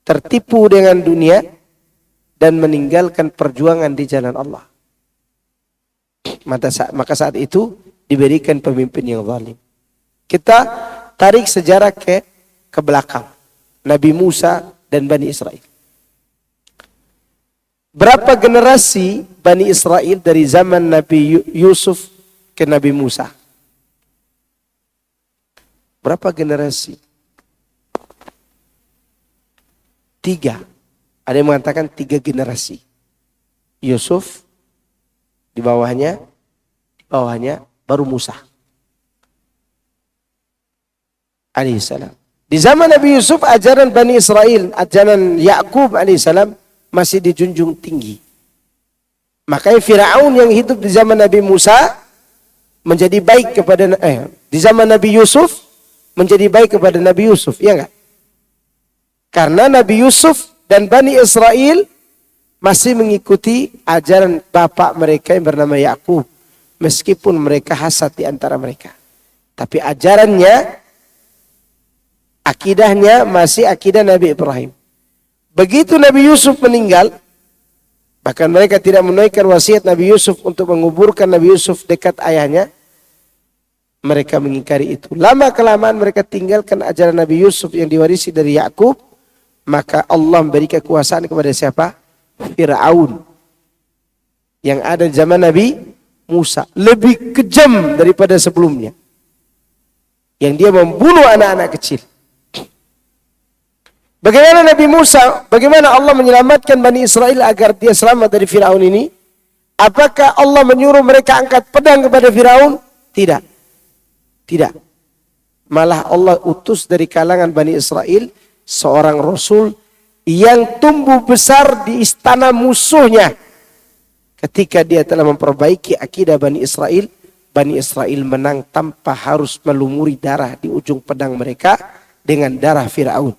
Tertipu dengan dunia dan meninggalkan perjuangan di jalan Allah. Maka saat itu diberikan pemimpin yang zalim. Kita tarik sejarah ke belakang. Nabi Musa dan Bani Israel. Berapa generasi Bani Israel dari zaman Nabi Yusuf ke Nabi Musa? Berapa generasi? 3. Ada yang mengatakan 3 generasi. Yusuf, di bawahnya baru Musa alaihissalam. Di zaman Nabi Yusuf, ajaran Bani Israel, ajaran Yakub alaihissalam masih dijunjung tinggi. Makanya Firaun yang hidup di zaman Nabi Musa menjadi baik kepada di zaman Nabi Yusuf menjadi baik kepada Nabi Yusuf, ya enggak? Karena Nabi Yusuf dan Bani Israel masih mengikuti ajaran bapak mereka yang bernama Yakub, meskipun mereka hasad di antara mereka. Tapi ajarannya, akidahnya masih akidah Nabi Ibrahim. Begitu Nabi Yusuf meninggal, bahkan mereka tidak menunaikan wasiat Nabi Yusuf untuk menguburkan Nabi Yusuf dekat ayahnya, mereka mengingkari itu. Lama-kelamaan mereka tinggalkan ajaran Nabi Yusuf yang diwarisi dari Yakub, maka Allah memberi kekuasaan kepada siapa? Fir'aun. Yang ada di zaman Nabi Musa. Lebih kejam daripada sebelumnya. Yang dia membunuh anak-anak kecil. Bagaimana Nabi Musa, bagaimana Allah menyelamatkan Bani Israel agar dia selamat dari Firaun ini? Apakah Allah menyuruh mereka angkat pedang kepada Firaun? Tidak. Tidak. Malah Allah utus dari kalangan Bani Israel seorang Rasul yang tumbuh besar di istana musuhnya. Ketika dia telah memperbaiki akidah Bani Israel menang tanpa harus melumuri darah di ujung pedang mereka dengan darah Firaun.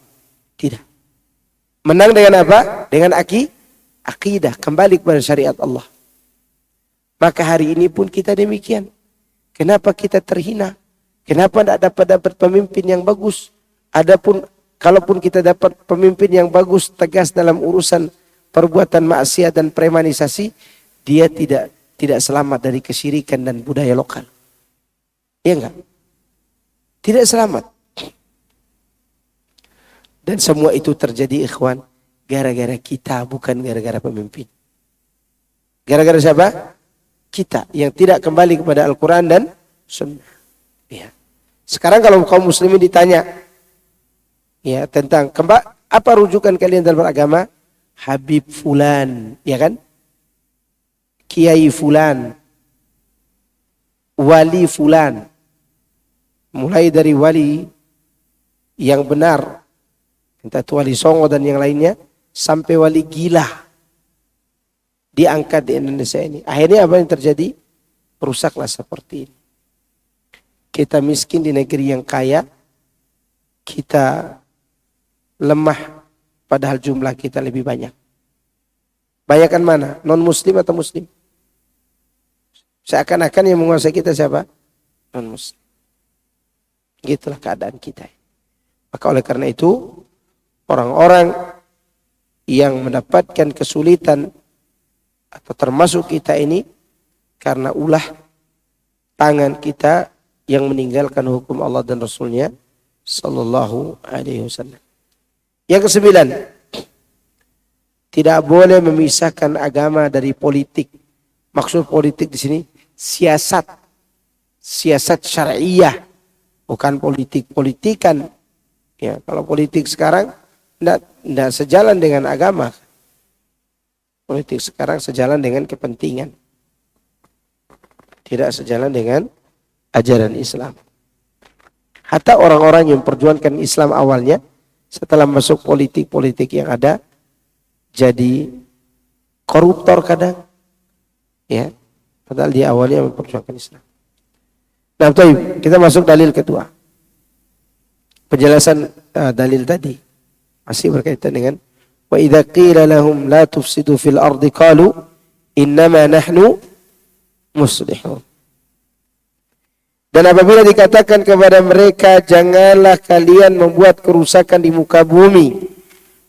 Tidak. Menang dengan apa? Dengan akidah. Kembali kepada syariat Allah. Maka hari ini pun kita demikian. Kenapa kita terhina? Kenapa tidak dapat pemimpin yang bagus? Adapun kalaupun kita dapat pemimpin yang bagus, tegas dalam urusan perbuatan maksiat dan premanisasi, dia tidak selamat dari kesyirikan dan budaya lokal. Iya enggak? Tidak selamat. Dan semua itu terjadi ikhwan gara-gara kita, bukan gara-gara pemimpin. Gara-gara siapa? Kita yang tidak kembali kepada Al-Quran dan Sunnah. Ya. Sekarang kalau kaum muslimin ditanya ya tentang apa rujukan kalian dalam beragama? Habib Fulan, ya kan? Kiai Fulan, Wali Fulan. Mulai dari wali yang benar, entah itu wali songo dan yang lainnya, sampai wali gila diangkat di Indonesia ini. Akhirnya apa yang terjadi? Rusaklah seperti ini. Kita miskin di negeri yang kaya, kita lemah padahal jumlah kita lebih banyak. Banyakan mana? Non muslim atau muslim? Seakan-akan yang menguasai kita siapa? Non muslim. Gitulah keadaan kita. Maka oleh karena itu, orang-orang yang mendapatkan kesulitan atau termasuk kita ini karena ulah tangan kita yang meninggalkan hukum Allah dan Rasulnya sallallahu alaihi wasallam. Yang ke-9, tidak boleh memisahkan agama dari politik. Maksud politik di sini siasat syariah, bukan politik-politikan. Ya, kalau politik sekarang tidak sejalan dengan agama. Politik sekarang sejalan dengan kepentingan. Tidak sejalan dengan ajaran Islam. Hatta orang-orang yang perjuangkan Islam awalnya, setelah masuk politik-politik yang ada, jadi koruptor kadang. Ya, padahal dia awalnya memperjuangkan Islam. Nah, kita masuk dalil kedua. Penjelasan dalil tadi masih berkaitan dengan wa idza qila lahum la tufsidu fil ardi qalu innama nahnu muslihun. Dan apabila dikatakan kepada mereka janganlah kalian membuat kerusakan di muka bumi,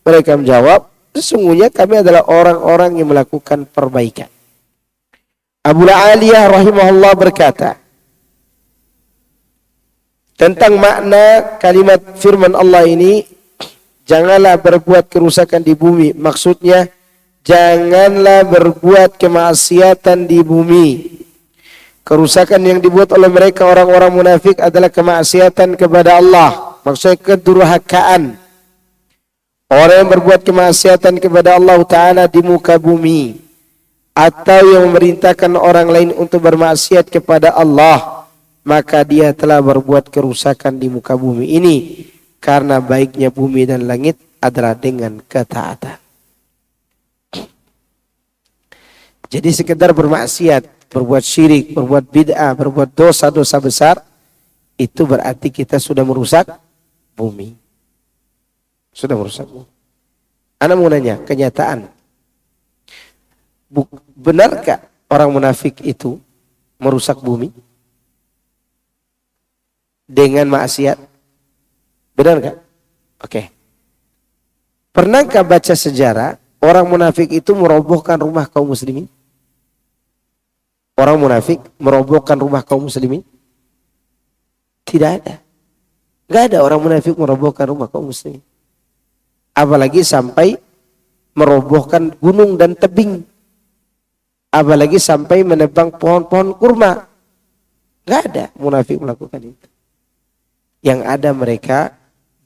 mereka menjawab sesungguhnya kami adalah orang-orang yang melakukan perbaikan. Abu Aliyah rahimahullah berkata tentang makna kalimat firman Allah ini, janganlah berbuat kerusakan di bumi. Maksudnya, janganlah berbuat kemaksiatan di bumi. Kerusakan yang dibuat oleh mereka orang-orang munafik adalah kemaksiatan kepada Allah. Maksudnya kedurhakaan. Orang yang berbuat kemaksiatan kepada Allah Ta'ala di muka bumi. Atau yang memerintahkan orang lain untuk bermaksiat kepada Allah, maka dia telah berbuat kerusakan di muka bumi ini. Karena baiknya bumi dan langit adalah dengan ketaatan. Jadi sekedar bermaksiat, berbuat syirik, berbuat bid'ah, berbuat dosa-dosa besar, itu berarti kita sudah merusak bumi. Sudah merusak bumi. Ana mau nanya, kenyataan. Benarkah orang munafik itu merusak bumi? Dengan maksiat? Benar gak? Oke. Pernahkah baca sejarah orang munafik itu merobohkan rumah kaum muslimin? Orang munafik merobohkan rumah kaum muslimin? Tidak ada. Gak ada orang munafik merobohkan rumah kaum muslimin. Apalagi sampai merobohkan gunung dan tebing. Apalagi sampai menebang pohon-pohon kurma. Gak ada munafik melakukan itu. Yang ada mereka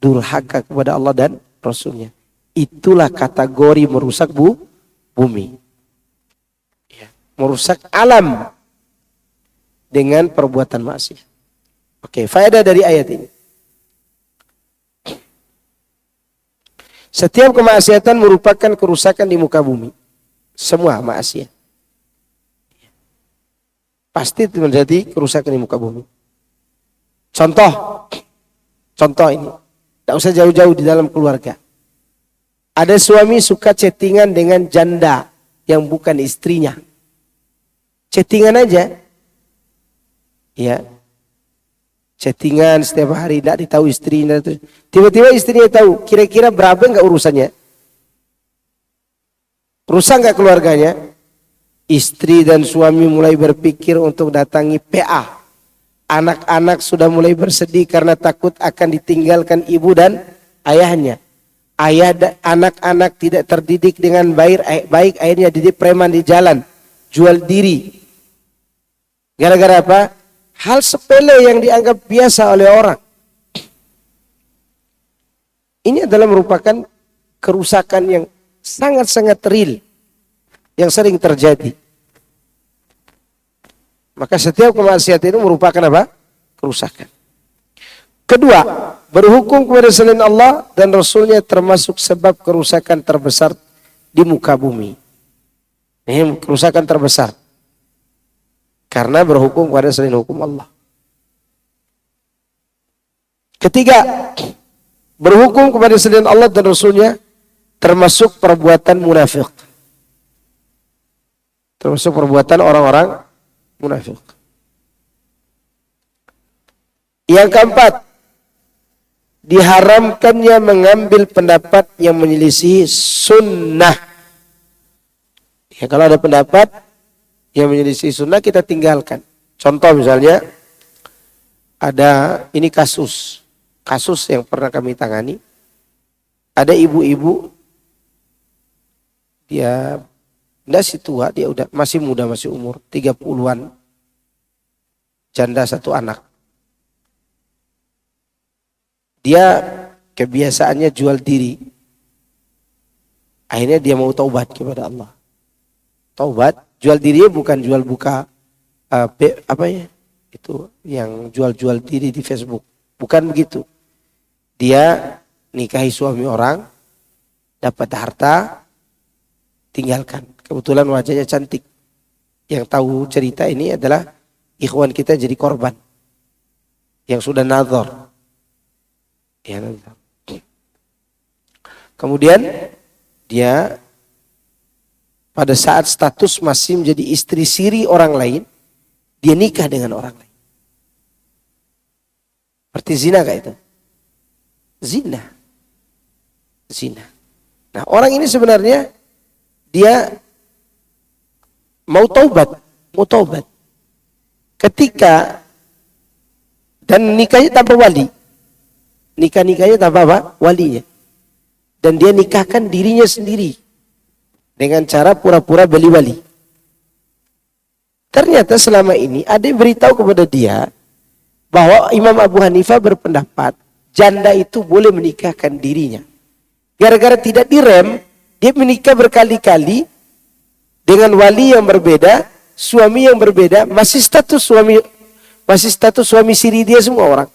durhaka kepada Allah dan Rasulnya. Itulah kategori merusak bumi. Ya. Merusak alam dengan perbuatan maksiat. Oke, faedah dari ayat ini. Setiap kemaksiatan merupakan kerusakan di muka bumi. Semua maksiat. Pasti terjadi kerusakan di muka bumi. Contoh ini. Tidak usah jauh-jauh di dalam keluarga. Ada suami suka chattingan dengan janda yang bukan istrinya. Chattingan aja. Ya. Chattingan setiap hari, tidak ditahu istrinya. Tiba-tiba istrinya tahu, kira-kira berapa enggak urusannya? Rusak enggak keluarganya? Istri dan suami mulai berpikir untuk datangi PA. Anak-anak sudah mulai bersedih karena takut akan ditinggalkan ibu dan ayahnya. Ayah dan anak-anak tidak terdidik dengan baik, akhirnya didik preman di jalan, jual diri. Gara-gara apa? Hal sepele yang dianggap biasa oleh orang. Ini adalah merupakan kerusakan yang sangat-sangat real, yang sering terjadi. Maka setiap kemaksiatan itu merupakan apa? Kerusakan. Kedua, berhukum kepada selain Allah dan Rasulnya termasuk sebab kerusakan terbesar di muka bumi. Ini kerusakan terbesar. Karena berhukum kepada selain hukum Allah. Ketiga, berhukum kepada selain Allah dan Rasulnya termasuk perbuatan munafik. Termasuk perbuatan orang-orang munafik. Yang keempat, diharamkannya mengambil pendapat yang menyelisih sunnah. Ya, kalau ada pendapat yang menyelisih sunnah kita tinggalkan. Contoh misalnya, ada ini kasus yang pernah kami tangani. Ada ibu-ibu, dia tidak si tua, dia udah masih muda, masih umur 30-an, janda satu anak. Dia kebiasaannya jual diri. Akhirnya dia mau taubat kepada Allah. Taubat, jual dirinya bukan jual buka apa ya? Itu yang jual-jual diri di Facebook. Bukan begitu. Dia nikahi suami orang, dapat harta, tinggalkan. Kebetulan wajahnya cantik. Yang tahu cerita ini adalah ikhwan kita jadi korban. Yang sudah nazar. Ya, nazar. Kemudian dia pada saat status masih menjadi istri siri orang lain, dia nikah dengan orang lain. Berarti zina gak itu? Zina. Zina. Nah, orang ini sebenarnya dia mau taubat. Ketika dan nikahnya tanpa wali. Nikahnya tanpa apa? Walinya. Dan dia nikahkan dirinya sendiri dengan cara pura-pura beli wali. Ternyata selama ini ada yang beritahu kepada dia bahwa Imam Abu Hanifah berpendapat janda itu boleh menikahkan dirinya. Gara-gara tidak direm, dia menikah berkali-kali dengan wali yang berbeda, suami yang berbeda, masih status suami siri dia semua orang.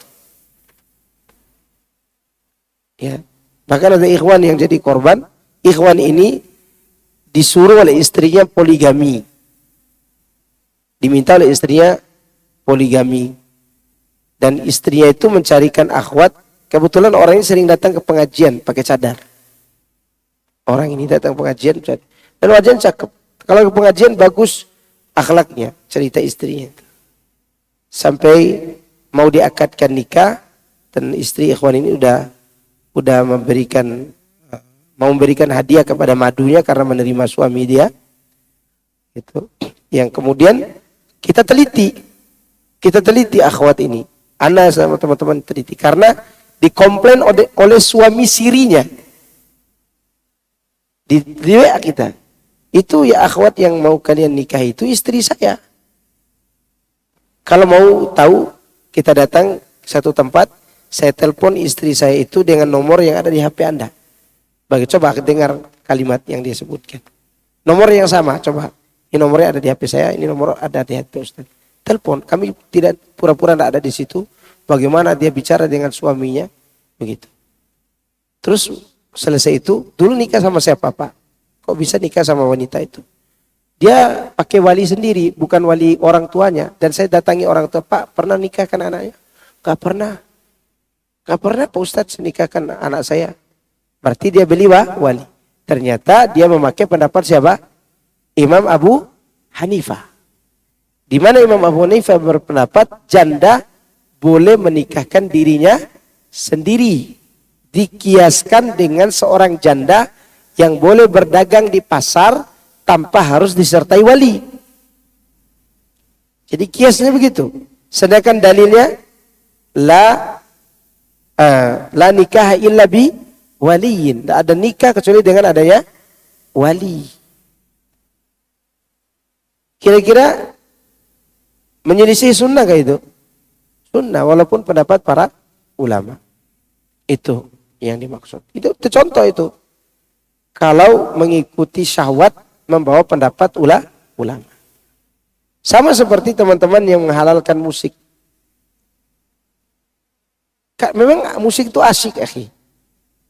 Ya. Bahkan ada ikhwan yang jadi korban. Ikhwan ini disuruh oleh istrinya poligami. Diminta oleh istrinya poligami. Dan istrinya itu mencarikan akhwat. Kebetulan orang ini sering datang ke pengajian pakai cadar. Orang ini datang ke pengajian dan wajahnya cakep. Kalau ke pengajian bagus akhlaknya, cerita istrinya. Sampai mau diakadkan nikah dan istri ikhwan ini udah mau memberikan hadiah kepada madunya karena menerima suami dia. Itu. Yang kemudian kita teliti akhwat ini. Ana sama teman-teman teliti karena dikomplain oleh suami sirinya. Di WA kita. Itu ya akhwat yang mau kalian nikah itu istri saya. Kalau mau tahu kita datang satu tempat, saya telepon istri saya itu dengan nomor yang ada di HP Anda. Coba dengar kalimat yang dia sebutkan. Nomor yang sama, coba. Ini nomornya ada di HP saya, ini nomor ada di HP Ustaz. Telepon, kami tidak pura-pura tidak ada di situ. Bagaimana dia bicara dengan suaminya, begitu. Terus selesai itu, dulu nikah sama siapa Pak? Kok bisa nikah sama wanita itu? Dia pakai wali sendiri, bukan wali orang tuanya. Dan saya datangi orang tua, Pak pernah nikahkan anaknya? Gak pernah. Gak pernah Pak Ustadz nikahkan anak saya. Berarti dia beli wali. Ternyata dia memakai pendapat siapa? Imam Abu Hanifah. Di mana Imam Abu Hanifah berpendapat janda boleh menikahkan dirinya sendiri. Dikiaskan dengan seorang janda yang boleh berdagang di pasar tanpa harus disertai wali. Jadi kiasnya begitu. Sedangkan dalilnya la nikah illa bi waliyin. Tidak ada nikah kecuali dengan adanya wali. Kira-kira menyelisih sunnah kah itu? Sunnah walaupun pendapat para ulama. Itu yang dimaksud. Itu contoh itu. Kalau mengikuti syahwat membawa pendapat ulama. Sama seperti teman-teman yang menghalalkan musik. Memang musik itu asyik, akhi.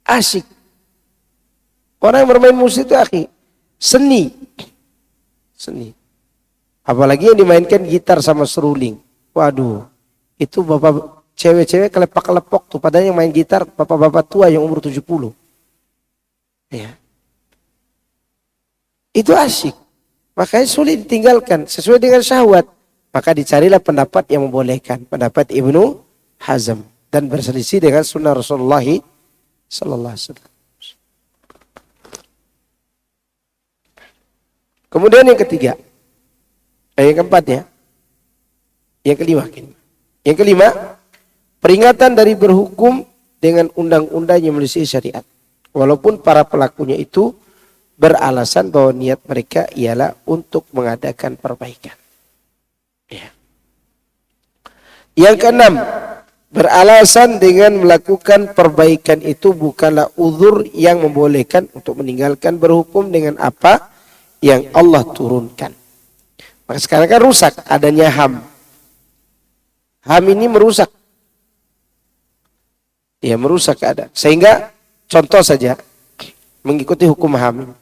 Asyik. Orang yang bermain musik itu, akhi, seni. Seni. Apalagi yang dimainkan gitar sama seruling. Waduh, itu bapak cewek-cewek kelepak-kelepok tuh. Padahal yang main gitar bapak-bapak tua yang umur 70. Ya. Itu asyik. Makanya sulit ditinggalkan. Sesuai dengan syahwat. Maka dicarilah pendapat yang membolehkan. Pendapat Ibnu Hazm. Dan berselisih dengan sunnah Rasulullah sallallahu alaihi wasallam. Kemudian yang ketiga. Yang keempat ya. Yang kelima. Yang kelima. Peringatan dari berhukum dengan undang-undang yang menyelesaikan syariat. Walaupun para pelakunya itu beralasan bahwa niat mereka ialah untuk mengadakan perbaikan. Ya. Yang keenam, beralasan dengan melakukan perbaikan itu bukanlah uzur yang membolehkan untuk meninggalkan berhukum dengan apa yang Allah turunkan. Maka sekarang kan rusak adanya HAM. HAM ini merusak. Ya, merusak keadaan. Sehingga contoh saja mengikuti hukum HAM.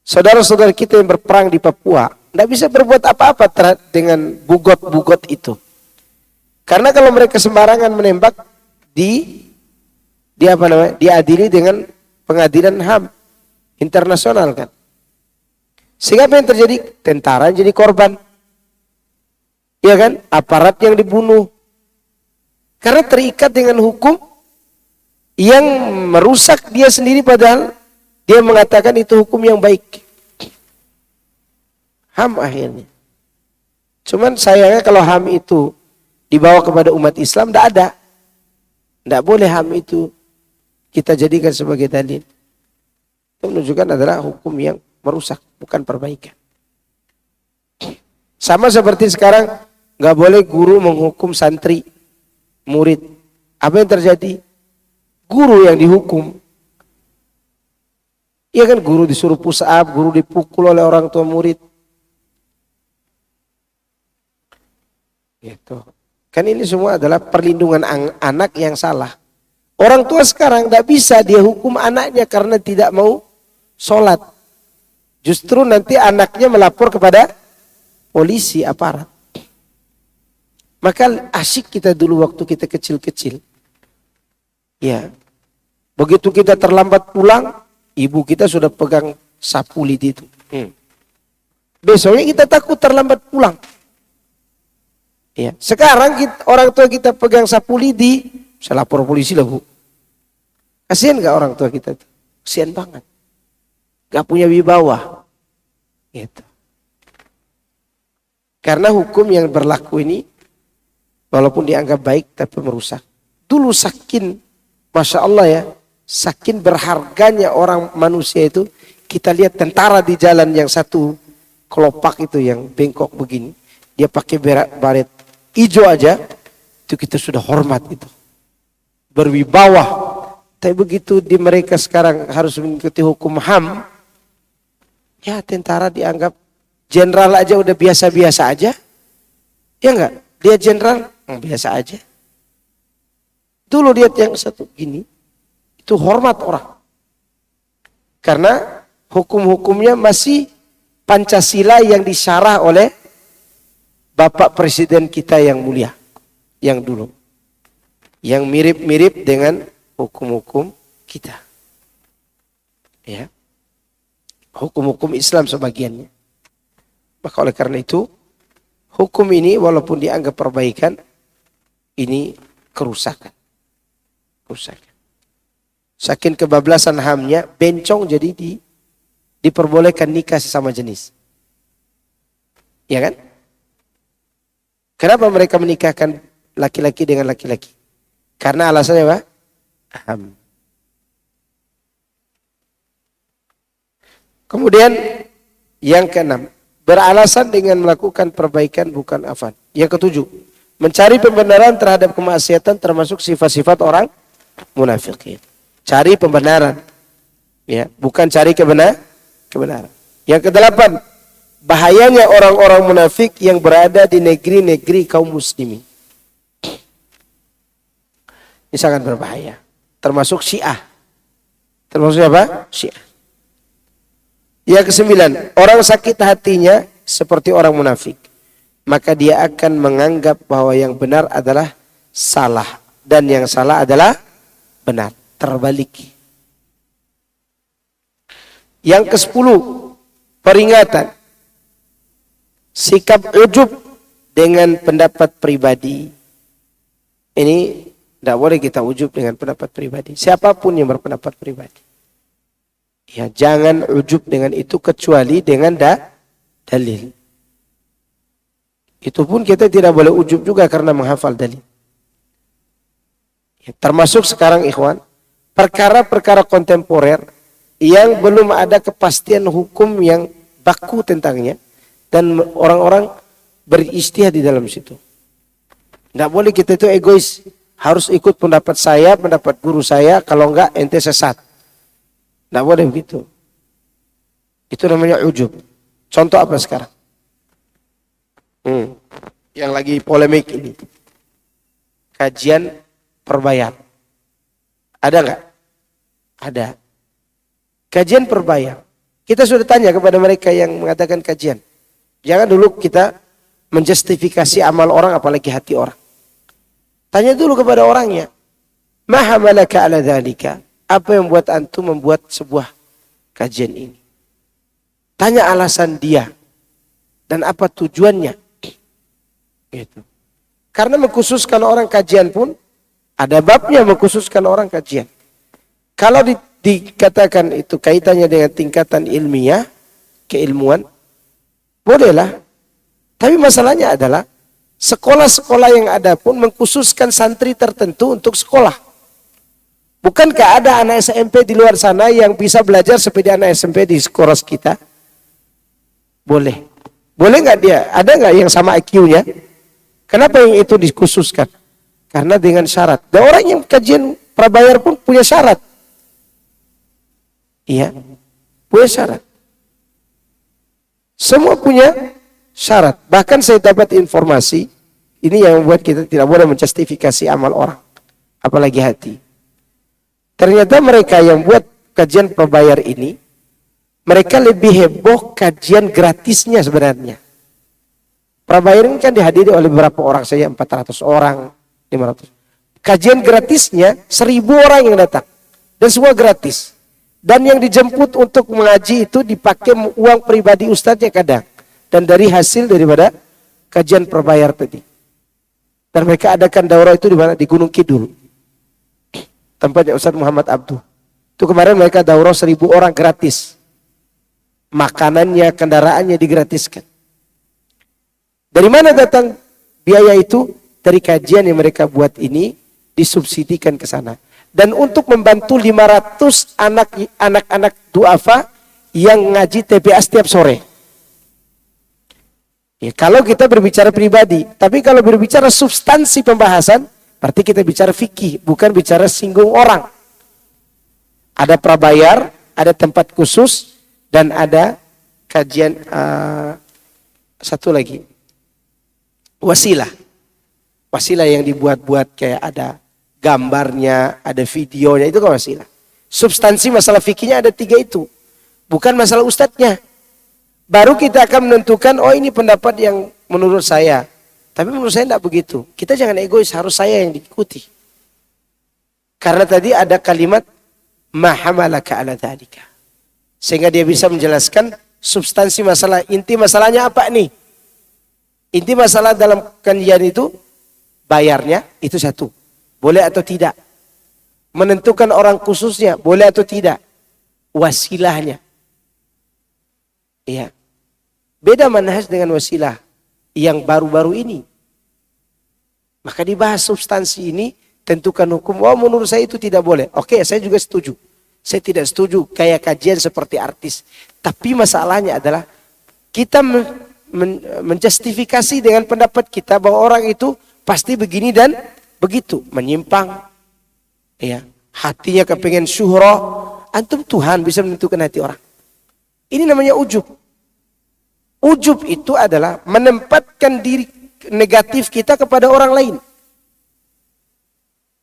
Saudara-saudara kita yang berperang di Papua tidak bisa berbuat apa-apa dengan bugot-bugot itu. Karena kalau mereka sembarangan menembak diadili dengan pengadilan HAM internasional kan. Sehingga apa yang terjadi? Tentara jadi korban. Iya kan? Aparat yang dibunuh. Karena terikat dengan hukum yang merusak dia sendiri padahal dia mengatakan itu hukum yang baik. HAM akhirnya. Cuman sayangnya kalau HAM itu dibawa kepada umat Islam, tidak ada. Tidak boleh HAM itu kita jadikan sebagai dalil. Itu menunjukkan adalah hukum yang merusak, bukan perbaikan. Sama seperti sekarang, nggak boleh guru menghukum santri, murid. Apa yang terjadi? Guru yang dihukum. Iya kan, guru disuruh push up, guru dipukul oleh orang tua murid. Gitu. Kan ini semua adalah perlindungan anak yang salah. Orang tua sekarang tidak bisa dia hukum anaknya karena tidak mau sholat. Justru nanti anaknya melapor kepada polisi, aparat. Maka asyik kita dulu waktu kita kecil-kecil. Ya. Begitu kita terlambat pulang, ibu kita sudah pegang sapu lidi itu. Besoknya kita takut terlambat pulang. Ya. Sekarang orang tua kita pegang sapu lidi, saya lapor polisi lah bu. Kasihan gak orang tua kita itu? Kasihan banget. Gak punya wibawa. Gitu. Karena hukum yang berlaku ini, walaupun dianggap baik tapi merusak. Dulu saking, Masya Allah ya, saking berharganya orang manusia itu, kita lihat tentara di jalan yang satu kelopak itu yang bengkok begini, dia pakai baret hijau aja, itu kita sudah hormat itu. Berwibawa. Tapi begitu di mereka sekarang harus mengikuti hukum HAM, ya tentara dianggap jenderal aja udah biasa-biasa aja. Ya enggak? Dia jenderal, biasa aja. Dulu lihat yang satu gini, itu hormat orang. Karena hukum-hukumnya masih Pancasila yang disyarah oleh Bapak Presiden kita yang mulia, yang dulu. Yang mirip-mirip dengan hukum-hukum kita. Ya. Hukum-hukum Islam sebagiannya. Maka oleh karena itu, hukum ini walaupun dianggap perbaikan, ini kerusakan. Kerusakan. Saking kebablasan HAM-nya, bencong jadi diperbolehkan nikah sesama jenis. Ya kan? Kenapa mereka menikahkan laki-laki dengan laki-laki? Karena alasannya apa? HAM. Kemudian yang keenam, beralasan dengan melakukan perbaikan bukan afan. Yang ketujuh, mencari pembenaran terhadap kemaksiatan termasuk sifat-sifat orang munafikin. Cari pembenaran, ya, bukan cari kebenaran. Yang kedelapan, bahayanya orang-orang munafik yang berada di negeri-negeri kaum muslimin. Ini sangat berbahaya. Termasuk Syiah. Termasuk apa? Syiah. Yang kesembilan, orang sakit hatinya seperti orang munafik. Maka dia akan menganggap bahwa yang benar adalah salah. Dan yang salah adalah benar. Terbalik. Yang ke-10, peringatan. Sikap ujub dengan pendapat pribadi. Ini tidak boleh kita ujub dengan pendapat pribadi. Siapapun yang berpendapat pribadi. Ya, jangan ujub dengan itu kecuali dengan dalil. Itu pun kita tidak boleh ujub juga karena menghafal dalil. Ya, termasuk sekarang ikhwan, perkara-perkara kontemporer yang belum ada kepastian hukum yang baku tentangnya dan orang-orang beristihad di dalam situ. Tidak boleh kita itu egois, harus ikut pendapat saya, pendapat guru saya, kalau enggak ente sesat. Tidak boleh begitu. Itu namanya ujub. Contoh apa sekarang? Yang lagi polemik ini. Kajian perbayar. Ada nggak? Ada. Kajian perbayar. Kita sudah tanya kepada mereka yang mengatakan kajian. Jangan dulu kita menjustifikasi amal orang apalagi hati orang. Tanya dulu kepada orangnya. Ma hamalaka ala dzalika? Apa yang membuat antum membuat sebuah kajian ini? Tanya alasan dia dan apa tujuannya. Gitu. Karena mengkhususkan orang kajian pun ada babnya mengkhususkan orang kajian. Kalau dikatakan itu kaitannya dengan tingkatan ilmiah, keilmuan, bolehlah. Tapi masalahnya adalah sekolah-sekolah yang ada pun mengkhususkan santri tertentu untuk sekolah. Bukankah ada anak SMP di luar sana yang bisa belajar seperti anak SMP di sekolah kita? Boleh. Boleh nggak dia? Ada nggak yang sama IQ-nya? Kenapa yang itu dikhususkan? Karena dengan syarat. Dan orang yang kajian prabayar pun punya syarat. Iya, punya syarat. Semua punya syarat. Bahkan saya dapat informasi, ini yang membuat kita tidak boleh menjustifikasi amal orang. Apalagi hati. Ternyata mereka yang buat kajian prabayar ini, mereka lebih heboh kajian gratisnya sebenarnya. Prabayar ini kan dihadiri oleh beberapa orang saja, 400 orang, 500. Kajian gratisnya 1000 orang yang datang. Dan semua gratis. Dan yang dijemput untuk mengaji itu dipakai uang pribadi ustadznya kadang. Dan dari hasil daripada kajian prabayar tadi. Dan mereka adakan daurah itu di mana? Di Gunung Kidul. Tempatnya Ustaz Muhammad Abduh. Itu kemarin mereka daurah 1000 orang gratis. Makanannya, kendaraannya digratiskan. Dari mana datang biaya itu? Dari kajian yang mereka buat ini disubsidikan ke sana. Dan untuk membantu 500 anak-anak duafa yang ngaji TPA setiap sore. Ya, kalau kita berbicara pribadi, tapi kalau berbicara substansi pembahasan, berarti kita bicara fikih, bukan bicara singgung orang. Ada prabayar, ada tempat khusus, dan ada kajian satu lagi. Wasilah. Wasilah yang dibuat-buat kayak ada gambarnya, ada videonya, itu kan wasilah. Substansi masalah fikihnya ada 3 itu. Bukan masalah ustadznya. Baru kita akan menentukan, oh ini pendapat yang menurut saya. Tapi menurut saya tidak begitu. Kita jangan egois, harus saya yang diikuti. Karena tadi ada kalimat ma hamalaka ala dzalika. Sehingga dia bisa menjelaskan substansi masalah, inti masalahnya apa nih? Inti masalah dalam kajian itu bayarnya itu satu. Boleh atau tidak. Menentukan orang khususnya boleh atau tidak. Wasilahnya. Iya. Beda manhaj dengan wasilah yang baru-baru ini. Maka dibahas substansi ini, tentukan hukum. Oh, menurut saya itu tidak boleh. Oke, saya juga setuju. Saya tidak setuju kayak kajian seperti artis. Tapi masalahnya adalah kita menjustifikasi dengan pendapat kita bahwa orang itu pasti begini dan begitu. Menyimpang. Ya, hatinya kepengen syuhroh. Antum Tuhan bisa menentukan hati orang. Ini namanya ujub. Ujub itu adalah menempatkan diri negatif kita kepada orang lain.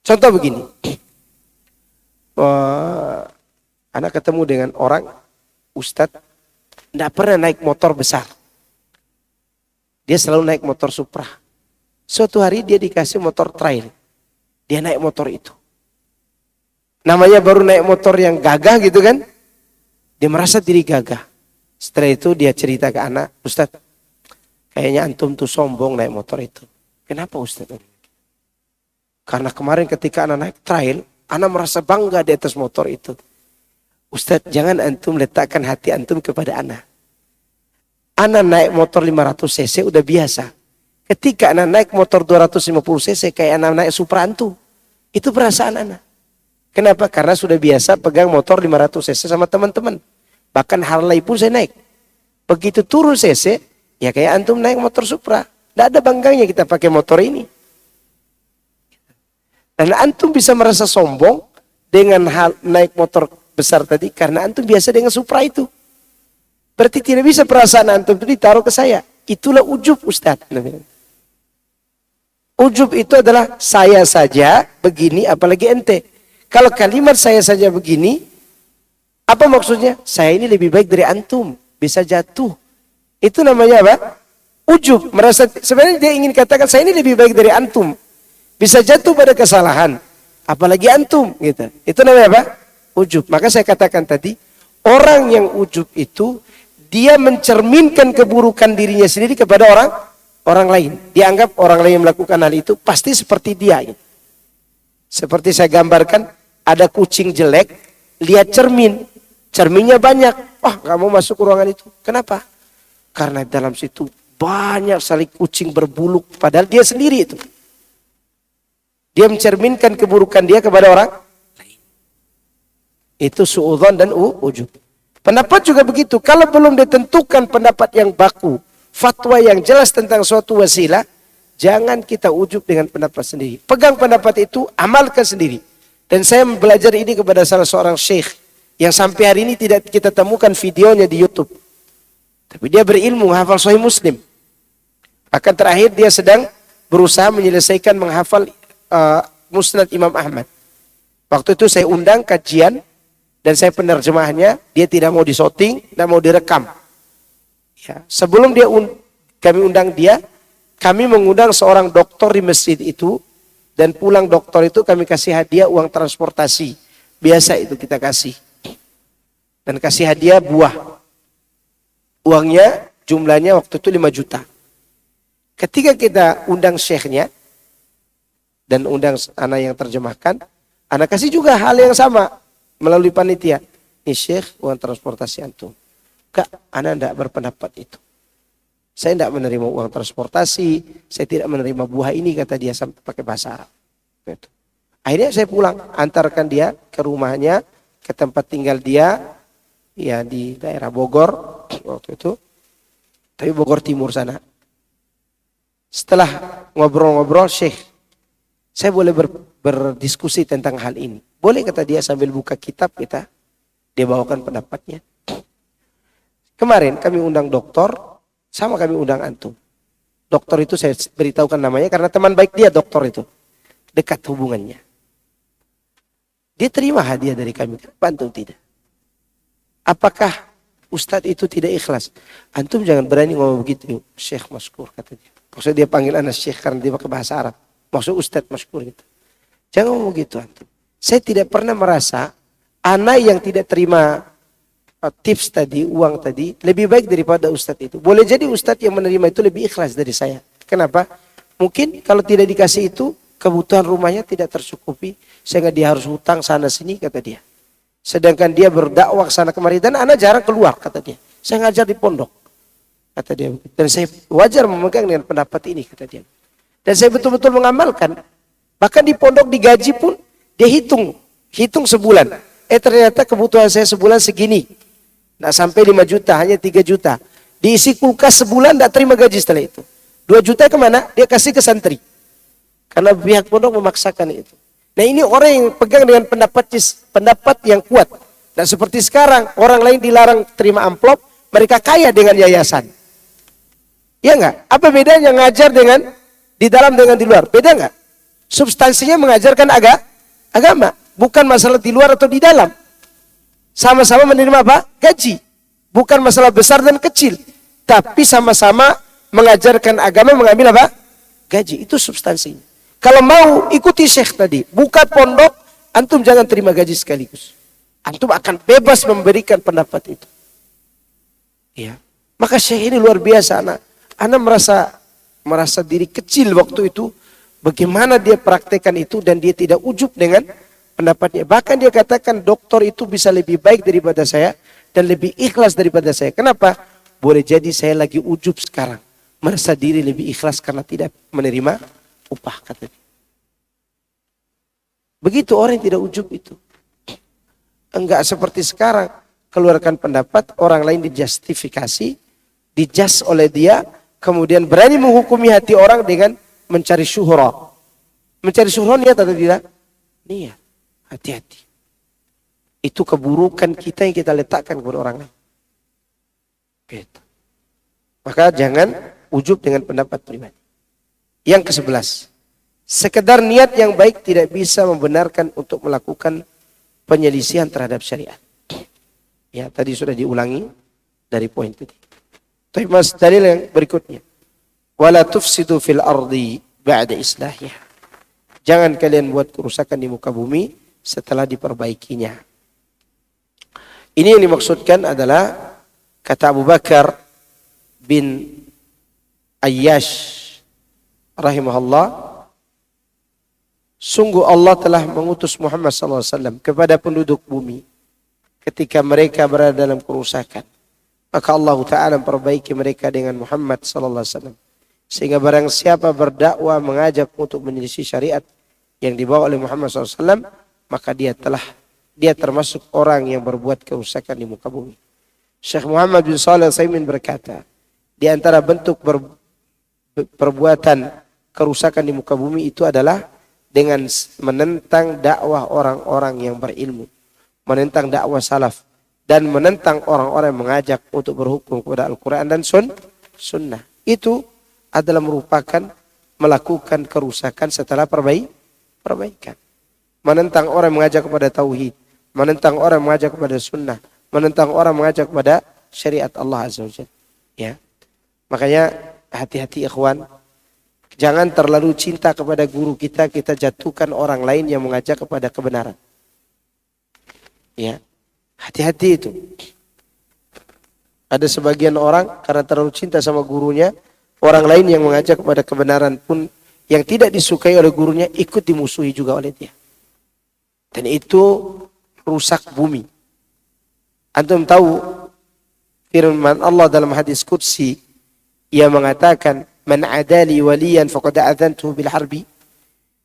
Contoh begini. Anak ketemu dengan orang, Ustadz, tidak pernah naik motor besar. Dia selalu naik motor Supra. Suatu hari dia dikasih motor trail. Dia naik motor itu. Namanya baru naik motor yang gagah gitu kan. Dia merasa diri gagah. Setelah itu dia cerita ke anak, Ustadz, kayaknya antum tuh sombong naik motor itu. Kenapa Ustadz? Karena kemarin ketika anak naik trail, anak merasa bangga di atas motor itu. Ustadz, jangan antum letakkan hati antum kepada anak. Anak naik motor 500 cc udah biasa. Ketika anak naik motor 250 cc kayak anak naik Supra antum. Itu perasaan anak. Kenapa? Karena sudah biasa pegang motor 500 cc sama teman-teman. Bahkan Harley pun saya naik. Begitu turun cc, ya kayak antum naik motor Supra. Tidak ada bangganya kita pakai motor ini. Dan antum bisa merasa sombong dengan hal naik motor besar tadi karena antum biasa dengan Supra itu. Berarti tidak bisa perasaan antum itu ditaruh ke saya. Itulah ujub Ustadz. Ujub itu adalah saya saja begini apalagi ente. Kalau kalimat saya saja begini, apa maksudnya? Saya ini lebih baik dari antum. Bisa jatuh. Itu namanya apa? Ujub. Merasa, sebenarnya dia ingin katakan saya ini lebih baik dari antum. Bisa jatuh pada kesalahan. Apalagi antum. Gitu. Itu namanya apa? Ujub. Maka saya katakan tadi, orang yang ujub itu, dia mencerminkan keburukan dirinya sendiri kepada orang lain. Dianggap orang lain yang melakukan hal itu pasti seperti dia. Gitu. Seperti saya gambarkan, ada kucing jelek, lihat cermin. Cerminnya banyak. Wah, gak mau masuk ke ruangan itu. Kenapa? Karena dalam situ banyak sekali kucing berbulu. Padahal dia sendiri itu. Dia mencerminkan keburukan dia kepada orang lain. Itu suudzon dan ujub. Pendapat juga begitu. Kalau belum ditentukan pendapat yang baku, fatwa yang jelas tentang suatu wasilah, jangan kita ujub dengan pendapat sendiri. Pegang pendapat itu, amalkan sendiri. Dan saya belajar ini kepada salah seorang syekh yang sampai hari ini tidak kita temukan videonya di YouTube. Tapi dia berilmu, hafal Sahih Muslim. Akan terakhir dia sedang berusaha menyelesaikan menghafal Musnad Imam Ahmad. Waktu itu saya undang kajian dan saya penerjemahnya. Dia tidak mau disoting, tidak mau direkam. Ya, sebelum kami undang dia, kami mengundang seorang dokter di masjid itu. Dan pulang dokter itu kami kasih hadiah uang transportasi. Biasa itu kita kasih. Dan kasih hadiah buah. Uangnya jumlahnya waktu itu 5 juta. Ketika kita undang syekhnya. Dan undang anak yang terjemahkan. Anak kasih juga hal yang sama. Melalui panitia. Ini syekh uang transportasi antum. Kak, anak tidak berpendapat itu. Saya tidak menerima uang transportasi. Saya tidak menerima buah ini kata dia sampai pakai bahasa Arab. Akhirnya saya pulang. Antarkan dia ke rumahnya. Ke tempat tinggal dia. Ya di daerah Bogor. Waktu itu. Tapi Bogor Timur sana. Setelah ngobrol-ngobrol Syekh. Saya boleh berdiskusi tentang hal ini. Boleh kata dia sambil buka kitab kita. Dia bawakan pendapatnya. Kemarin kami undang dokter. Sama kami undang antum. Dokter itu saya beritahukan namanya karena teman baik dia dokter itu. Dekat hubungannya. Dia terima hadiah dari kami. Kenapa antum tidak? Apakah Ustadz itu tidak ikhlas? Antum jangan berani ngomong begitu. Syekh Maskur katanya. Maksudnya dia panggil anak Syekh karena dia pakai bahasa Arab. Maksud Ustadz Maskur gitu. Jangan ngomong gitu antum. Saya tidak pernah merasa anak yang tidak terima tips tadi, uang tadi, lebih baik daripada ustadz itu. Boleh jadi ustadz yang menerima itu lebih ikhlas dari saya. Kenapa? Mungkin kalau tidak dikasih itu, kebutuhan rumahnya tidak tercukupi, sehingga dia harus hutang sana sini, kata dia. Sedangkan dia berdakwah sana kemari, dan anak jarang keluar, kata dia. Saya ngajar di pondok, kata dia. Dan saya wajar memegang dengan pendapat ini, kata dia. Dan saya betul-betul mengamalkan. Bahkan di pondok digaji pun, dia hitung sebulan. Ternyata kebutuhan saya sebulan segini. Nggak sampai 5 juta, hanya 3 juta. Diisi kulkas sebulan, nggak terima gaji setelah itu. 2 juta kemana? Dia kasih ke santri. Karena pihak pondok memaksakan itu. Nah ini orang yang pegang dengan pendapat yang kuat. Dan seperti sekarang, orang lain dilarang terima amplop, mereka kaya dengan yayasan. Ya enggak? Apa bedanya ngajar dengan di dalam dengan di luar? Beda enggak? Substansinya mengajarkan agama. Bukan masalah di luar atau di dalam. Sama-sama menerima apa? Gaji. Bukan masalah besar dan kecil. Tapi sama-sama mengajarkan agama, mengambil apa? Gaji. Itu substansinya. Kalau mau ikuti syekh tadi, buka pondok, antum jangan terima gaji sekaligus. Antum akan bebas memberikan pendapat itu. Ya. Maka syekh ini luar biasa. Anak merasa diri kecil waktu itu. Bagaimana dia praktekkan itu dan dia tidak ujub dengan pendapatnya. Bahkan dia katakan dokter itu bisa lebih baik daripada saya dan lebih ikhlas daripada saya. Kenapa? Boleh jadi saya lagi ujub sekarang. Merasa diri lebih ikhlas karena tidak menerima upah, kata dia. Begitu orang yang tidak ujub itu. Enggak seperti sekarang. Keluarkan pendapat, orang lain dijustifikasi, dijas oleh dia, kemudian berani menghukumi hati orang dengan mencari syuhra. Mencari syuhra niat atau tidak? Niat. Hati-hati. Itu keburukan kita yang kita letakkan kepada orang lain. Gitu. Maka jangan ujub dengan pendapat pribadi. Yang ke-11. Sekedar niat yang baik tidak bisa membenarkan untuk melakukan penyelisihan terhadap syariat. Ya, tadi sudah diulangi dari poin tadi. Tapi mas dalil yang berikutnya. Wala tufsidu fil ardi ba'da islahiha. Jangan kalian buat kerusakan di muka bumi setelah diperbaikinya. Ini yang dimaksudkan adalah kata Abu Bakar bin Ayyash rahimahullah, sungguh Allah telah mengutus Muhammad SAW kepada penduduk bumi ketika mereka berada dalam kerusakan. Maka Allah Ta'ala memperbaiki mereka dengan Muhammad SAW. Sehingga barang siapa berdakwah mengajak untuk menyelisih syariat yang dibawa oleh Muhammad SAW, maka dia termasuk orang yang berbuat kerusakan di muka bumi. Syekh Muhammad bin Shalih Al-Utsaimin berkata, di antara bentuk perbuatan kerusakan di muka bumi itu adalah dengan menentang dakwah orang-orang yang berilmu, menentang dakwah salaf, dan menentang orang-orang yang mengajak untuk berhukum kepada Al-Quran dan Sunnah. Itu adalah merupakan melakukan kerusakan setelah perbaikan. Menentang orang yang mengajak kepada tauhid, menentang orang yang mengajak kepada sunnah, menentang orang yang mengajak kepada syariat Allah Azza wa Jalla. Ya. Makanya hati-hati ikhwan. Jangan terlalu cinta kepada guru kita jatuhkan orang lain yang mengajak kepada kebenaran. Ya. Hati-hati itu. Ada sebagian orang karena terlalu cinta sama gurunya, orang lain yang mengajak kepada kebenaran pun yang tidak disukai oleh gurunya ikut dimusuhi juga oleh dia. Dan itu rusak bumi. Antum tahu firman Allah dalam hadis qudsi yang mengatakan man adali waliyan faqad adzantuhu bil harbi.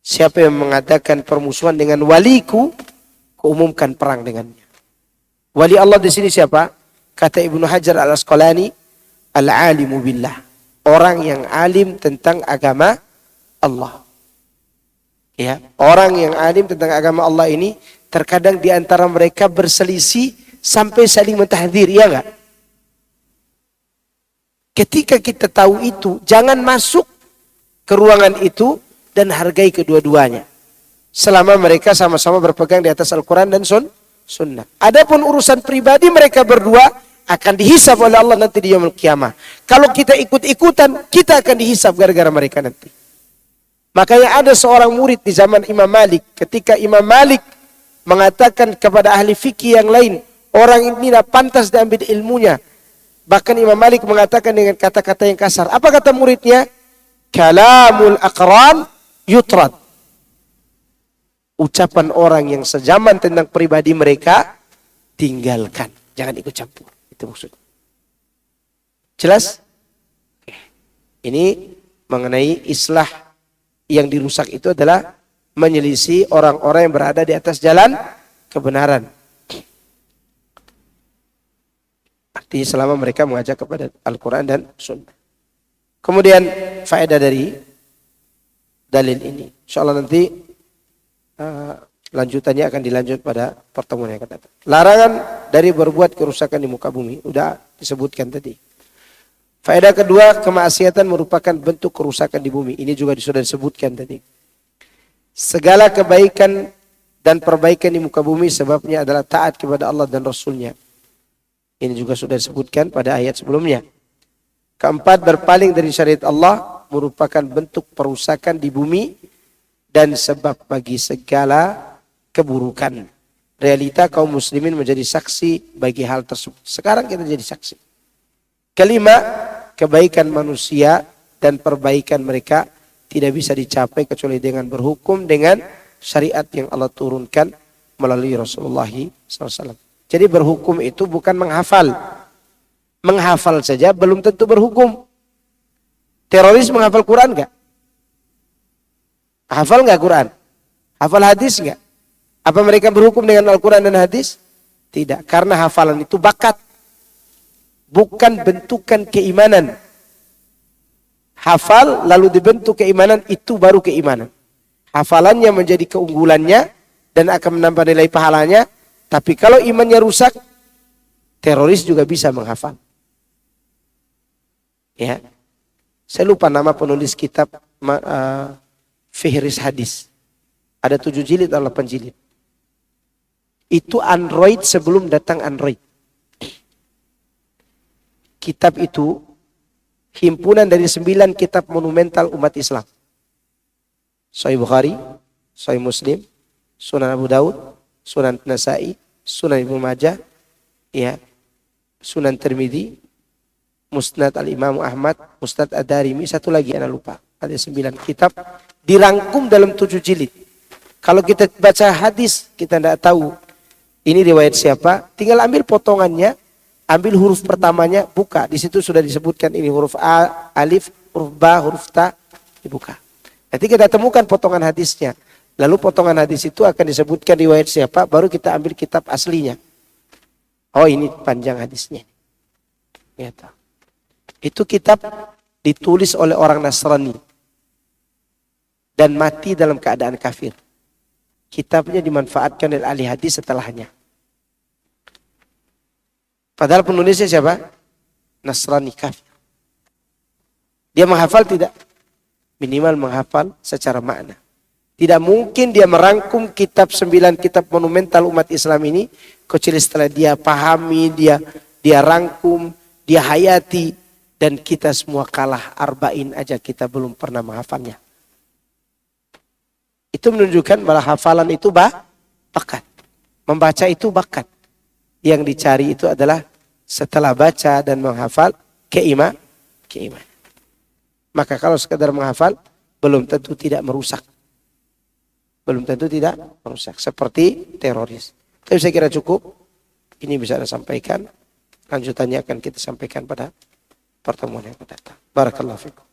Siapa yang mengadakan permusuhan dengan waliku, kuumumkan perang dengannya. Wali Allah di sini siapa? Kata Ibnu Hajar Al-Asqalani, al-alimu billah. Orang yang alim tentang agama Allah. Ya, orang yang alim tentang agama Allah ini terkadang di antara mereka berselisih sampai saling mentahdzir, ya enggak? Ketika kita tahu itu, jangan masuk ke ruangan itu dan hargai kedua-duanya. Selama mereka sama-sama berpegang di atas Al-Quran dan Sunnah. Adapun urusan pribadi mereka berdua akan dihisab oleh Allah nanti di yaumul qiyamah. Kalau kita ikut-ikutan, kita akan dihisab gara-gara mereka nanti. Makanya ada seorang murid di zaman Imam Malik. Ketika Imam Malik mengatakan kepada ahli fikih yang lain Orang ini tidak pantas diambil ilmunya. Bahkan Imam Malik mengatakan dengan kata-kata yang kasar. Apa kata muridnya? Kalamul aqran yutrad. Ucapan orang yang sejaman tentang pribadi mereka, tinggalkan. Jangan ikut campur. Itu maksudnya. Jelas? Ini mengenai islah yang dirusak itu adalah menyelisih orang-orang yang berada di atas jalan kebenaran. Artinya selama mereka mengajak kepada Al-Quran dan Sunnah. Kemudian faedah dari dalil ini. InsyaAllah nanti lanjutannya akan dilanjut pada pertemuan yang akan datang. Larangan dari berbuat kerusakan di muka bumi. Sudah disebutkan tadi. Faedah kedua, kemaksiatan merupakan bentuk kerusakan di bumi. Ini juga sudah disebutkan tadi. Segala kebaikan dan perbaikan di muka bumi sebabnya adalah taat kepada Allah dan Rasulnya. Ini juga sudah disebutkan pada ayat sebelumnya. Keempat, berpaling dari syariat Allah merupakan bentuk perusakan di bumi dan sebab bagi segala keburukan. Realita kaum muslimin menjadi saksi bagi hal tersebut. Sekarang kita jadi saksi. Kelima, kebaikan manusia dan perbaikan mereka tidak bisa dicapai kecuali dengan berhukum dengan syariat yang Allah turunkan melalui Rasulullah SAW. Jadi berhukum itu bukan menghafal. Menghafal saja belum tentu berhukum. Teroris menghafal Quran enggak? Hafal enggak Quran? Hafal hadis enggak? Apa mereka berhukum dengan Al-Quran dan hadis? Tidak, karena hafalan itu bakat. Bukan bentukan keimanan. Hafal lalu dibentuk keimanan, itu baru keimanan. Hafalannya menjadi keunggulannya dan akan menambah nilai pahalanya. Tapi kalau imannya rusak, teroris juga bisa menghafal. Ya, saya lupa nama penulis kitab Fihris Hadis. Ada 7 jilid atau 8 jilid. Itu Android sebelum datang Android. Kitab itu himpunan dari 9 kitab monumental umat Islam. Sahih Bukhari, Sahih Muslim, Sunan Abu Daud, Sunan Nasa'i, Sunan Ibnu Majah, ya, Sunan Tirmidzi, Musnad Al-Imam Ahmad, Musnad Ad-Darimi, satu lagi anak lupa. Ada 9 kitab dirangkum dalam 7 jilid. Kalau kita baca hadis, kita tidak tahu ini riwayat siapa, tinggal ambil potongannya, ambil huruf pertamanya, buka. Di situ sudah disebutkan ini huruf A, alif, huruf ba, huruf ta, dibuka. Nanti kita temukan potongan hadisnya. Lalu potongan hadis itu akan disebutkan riwayat siapa, baru kita ambil kitab aslinya. Oh, ini panjang hadisnya. Ya, itu kitab ditulis oleh orang Nasrani dan mati dalam keadaan kafir. Kitabnya dimanfaatkan oleh ahli hadis setelahnya. Padahal penulisnya siapa? Nasrani kafir. Dia menghafal tidak? Minimal menghafal secara makna. Tidak mungkin dia merangkum kitab 9 kitab monumental umat Islam ini kecuali setelah dia pahami, dia rangkum, dia hayati, dan kita semua kalah arba'in aja kita belum pernah menghafalnya. Itu menunjukkan bahwa hafalan itu bakat. Membaca itu bakat. Yang dicari itu adalah setelah baca dan menghafal keimanan. Maka kalau sekadar menghafal belum tentu tidak merusak. Belum tentu tidak merusak. Seperti teroris. Tapi saya kira cukup. Ini bisa saya sampaikan. Lanjutannya akan kita sampaikan pada pertemuan yang akan datang. Barakallahu fikum.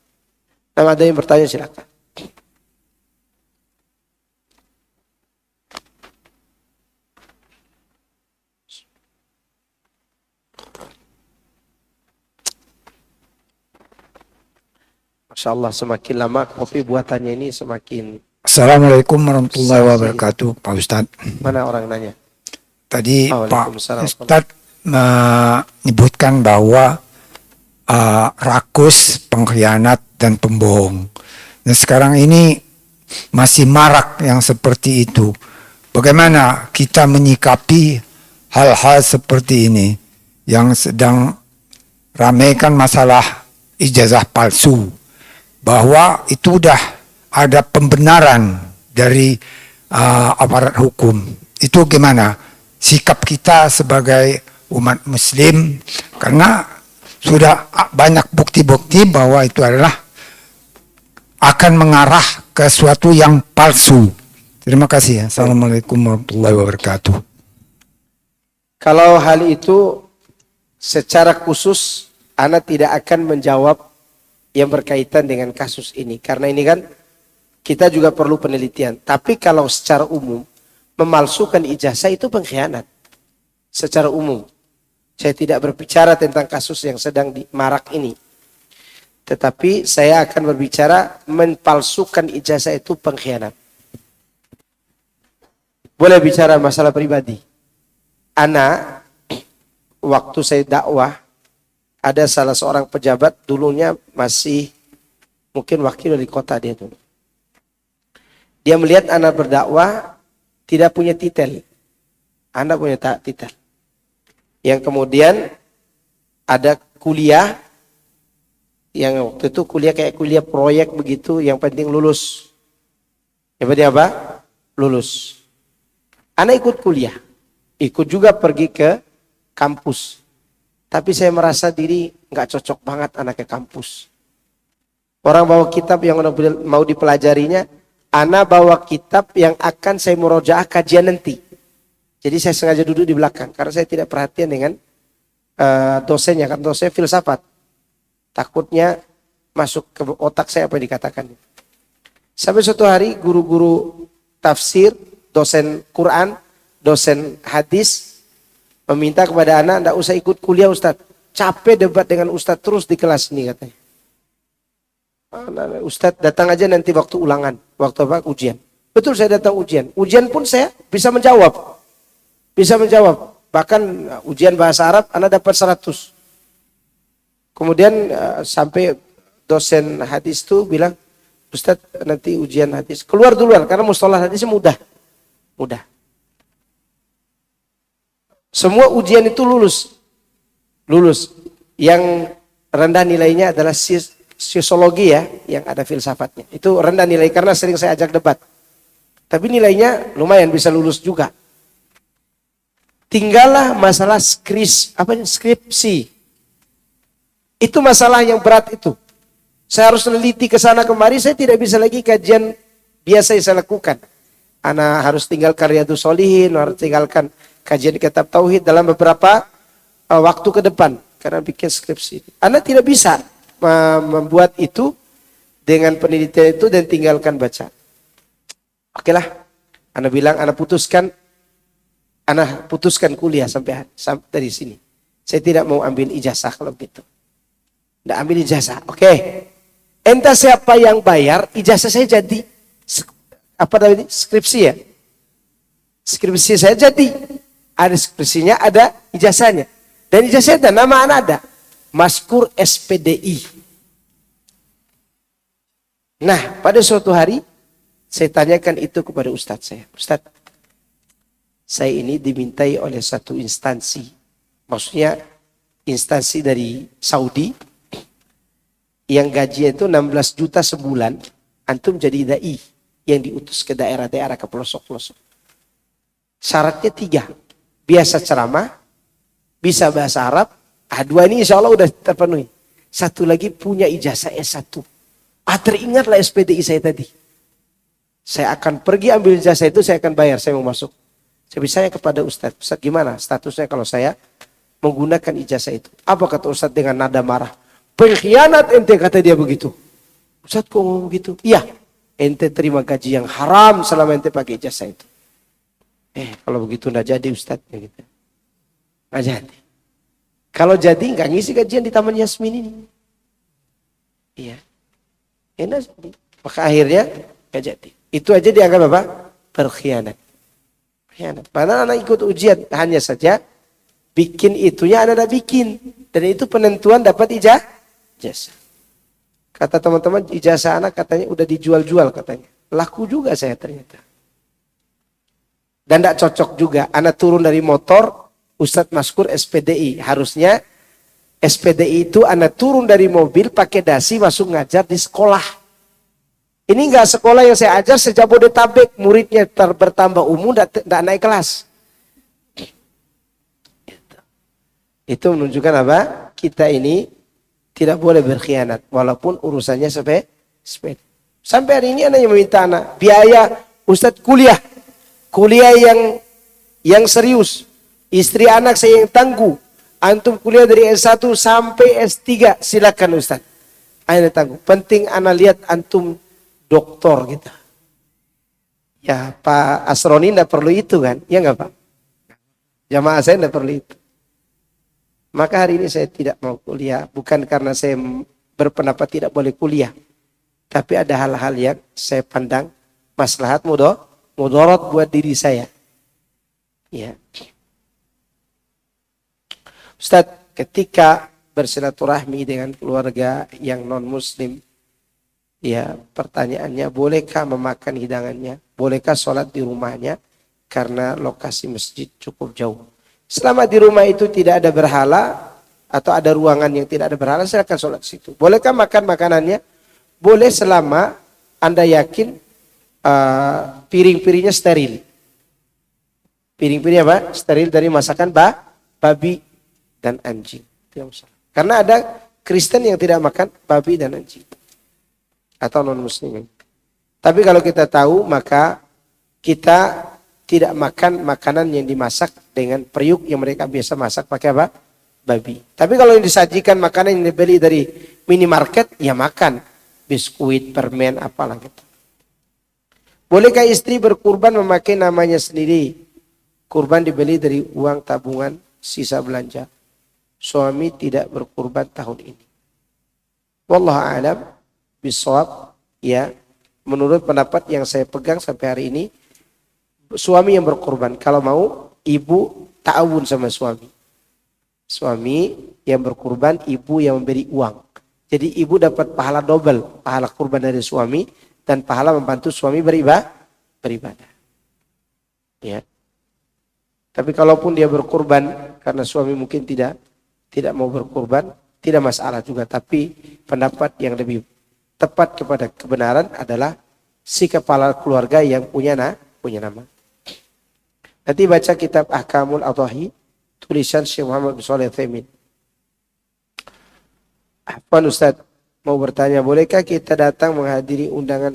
Nah, ada yang bertanya silakan. Masya Allah, semakin lama kopi buatannya ini semakin. Assalamualaikum warahmatullahi wabarakatuh, Pak Ustadz. Mana orang nanya? Tadi Pak Ustadz menyebutkan bahwa rakus, pengkhianat, dan pembohong. Nah, sekarang ini masih marak yang seperti itu. Bagaimana kita menyikapi hal-hal seperti ini yang sedang ramaikan masalah ijazah palsu? Bahwa itu udah ada pembenaran dari aparat hukum. Itu gimana? sikap kita sebagai umat muslim, karena sudah banyak bukti-bukti bahwa itu adalah akan mengarah ke suatu yang palsu. Terima kasih ya. Assalamualaikum warahmatullahi wabarakatuh. Kalau hal itu secara khusus Ana tidak akan menjawab yang berkaitan dengan kasus ini, karena ini kan kita juga perlu penelitian. Tapi kalau secara umum memalsukan ijazah itu pengkhianat. Secara umum. Saya tidak berbicara tentang kasus yang sedang marak ini. Tetapi saya akan berbicara mempalsukan ijazah itu pengkhianat. Boleh bicara masalah pribadi. Ana, waktu saya dakwah, ada salah seorang pejabat dulunya masih mungkin wakil dari kota dia dulu. Dia melihat Ana berdakwah tidak punya titel. Ana punya titel. Yang kemudian ada kuliah, yang waktu itu kuliah kayak kuliah proyek begitu, yang penting lulus. Yang penting apa? Lulus. Ana ikut kuliah. Ikut juga pergi ke kampus. Tapi saya merasa diri nggak cocok banget anak ke kampus. Orang bawa kitab yang mau dipelajarinya, Ana bawa kitab yang akan saya murojaah kajian nanti. Jadi saya sengaja duduk di belakang karena saya tidak perhatian dengan dosennya, kan dosen filsafat. Takutnya masuk ke otak saya apa yang dikatakan. Sampai suatu hari guru-guru tafsir, dosen Quran, dosen hadis meminta kepada Ana, ndak usah ikut kuliah Ustadz. Capek debat dengan Ustadz terus di kelas ini katanya. Ustadz datang aja nanti waktu ulangan. Waktu apa? Ujian. Betul, saya datang ujian. Ujian pun saya bisa menjawab. Bisa menjawab. Bahkan ujian bahasa Arab Ana dapat 100. Kemudian sampai dosen hadis itu bilang, Ustadz nanti ujian hadis. Keluar duluan karena mustalah hadisnya mudah. Mudah. Semua ujian itu lulus. Lulus. Yang rendah nilainya adalah sosiologi ya, yang ada filsafatnya. Itu rendah nilai karena sering saya ajak debat. Tapi nilainya lumayan bisa lulus juga. Tinggallah masalah skripsi. Itu masalah yang berat itu. Saya harus meneliti ke sana kemari, saya tidak bisa lagi kajian biasa yang saya lakukan. Ana harus tinggalkan Riyadhus Shalihin, harus tinggalkan kajian kitab tauhid dalam beberapa waktu ke depan karena bikin skripsi. Ana tidak bisa membuat itu dengan penelitian itu dan tinggalkan baca. Oke lah, Ana bilang Ana putuskan kuliah sampai dari sini. Saya tidak mau ambil ijazah kalau begitu. Nggak ambil ijazah, oke. Entah siapa yang bayar, ijazah saya jadi apa namanya skripsi ya. Skripsi saya jadi. Ada skripsinya, ada ijazahnya. Dan ijazahnya ada, nama anak ada. Maskur SPDI. Nah, pada suatu hari, saya tanyakan itu kepada Ustadz saya. Ustadz, saya ini dimintai oleh satu instansi. Maksudnya, instansi dari Saudi. Yang gajinya itu 16 juta sebulan. Antum jadi da'i. Yang diutus ke daerah-daerah, ke pelosok-pelosok. Syaratnya 3. Biasa ceramah, bisa bahasa Arab. Dua ini insya Allah udah terpenuhi. Satu lagi punya ijazah S1. Teringatlah SPDI saya tadi. Saya akan pergi ambil ijazah itu, saya akan bayar, saya mau masuk. Saya bisa kepada Ustadz. Ustadz gimana statusnya kalau saya menggunakan ijazah itu? Apa kata Ustadz dengan nada marah? Pengkhianat ente, kata dia begitu. Ustadz kok ngomong begitu? Iya, ente terima gaji yang haram selama ente pakai ijazah itu. Kalau begitu nggak jadi Ustadz. Gitu. Nggak jadi. Kalau jadi nggak ngisi kajian di Taman Yasmin ini. Iya. Enak. Maka akhirnya nggak jadi. Itu aja dianggap apa? Berkhianat. Padahal anak ikut ujian. Hanya saja bikin itunya anak bikin. Dan itu penentuan dapat ijazah. Kata teman-teman ijazah anak katanya udah dijual-jual katanya. Laku juga saya ternyata. Dan tidak cocok juga. Anak turun dari motor, Ustadz Maskur SPDI. Harusnya SPDI itu anak turun dari mobil pakai dasi masuk ngajar di sekolah. Ini enggak sekolah yang saya ajar sejak Jabodetabek. Muridnya bertambah umum, tidak naik kelas. Itu menunjukkan apa? Kita ini tidak boleh berkhianat walaupun urusannya sepele. Sampai hari ini anak yang meminta anak biaya Ustadz kuliah yang serius. Istri anak saya yang tangguh. Antum kuliah dari S1 sampai S3 silakan Ustadz. Anak tangguh. Penting anak lihat antum doktor gitu. Ya Pak Asroni tidak perlu itu kan? Ya enggak Pak? Jamaah saya tidak perlu itu. Maka hari ini saya tidak mau kuliah. Bukan karena saya berpendapat tidak boleh kuliah. Tapi ada hal-hal yang saya pandang maslahat mudarat buat diri saya. Ya. Ustadz, ketika bersilaturahmi dengan keluarga yang non-muslim, ya pertanyaannya, bolehkah memakan hidangannya? Bolehkah sholat di rumahnya? Karena lokasi masjid cukup jauh. Selama di rumah itu tidak ada berhala atau ada ruangan yang tidak ada berhala, silakan sholat di situ. Bolehkah makan makanannya? Boleh selama Anda yakin piring-piringnya steril. Piring-piringnya apa? Steril dari masakan babi dan anjing. Karena ada Kristen yang tidak makan babi dan anjing. Atau non-muslim. Tapi kalau kita tahu maka kita tidak makan makanan yang dimasak dengan periuk yang mereka biasa masak pakai apa? Babi. Tapi kalau yang disajikan makanan yang dibeli dari minimarket, ya makan. Biskuit, permen, apalah gitu. Bolehkah istri berkurban memakai namanya sendiri? Kurban dibeli dari uang tabungan sisa belanja. Suami tidak berkurban tahun ini. Wallahu a'lam bishawab. Ya, menurut pendapat yang saya pegang sampai hari ini, suami yang berkorban. Kalau mau, ibu ta'awun sama suami. Suami yang berkorban, ibu yang memberi uang. Jadi ibu dapat pahala double. Pahala kurban dari suami dan pahala membantu suami beribadah. Ya. Tapi kalaupun dia berkorban karena suami mungkin tidak mau berkorban, tidak masalah juga. Tapi pendapat yang lebih tepat kepada kebenaran adalah si kepala keluarga yang punya nama. Nanti baca kitab Ahkamul Adhahi tulisan Syekh Muhammad bin Shalih Al-Utsaimin. Afwan Ustaz, mau bertanya, bolehkah kita datang menghadiri undangan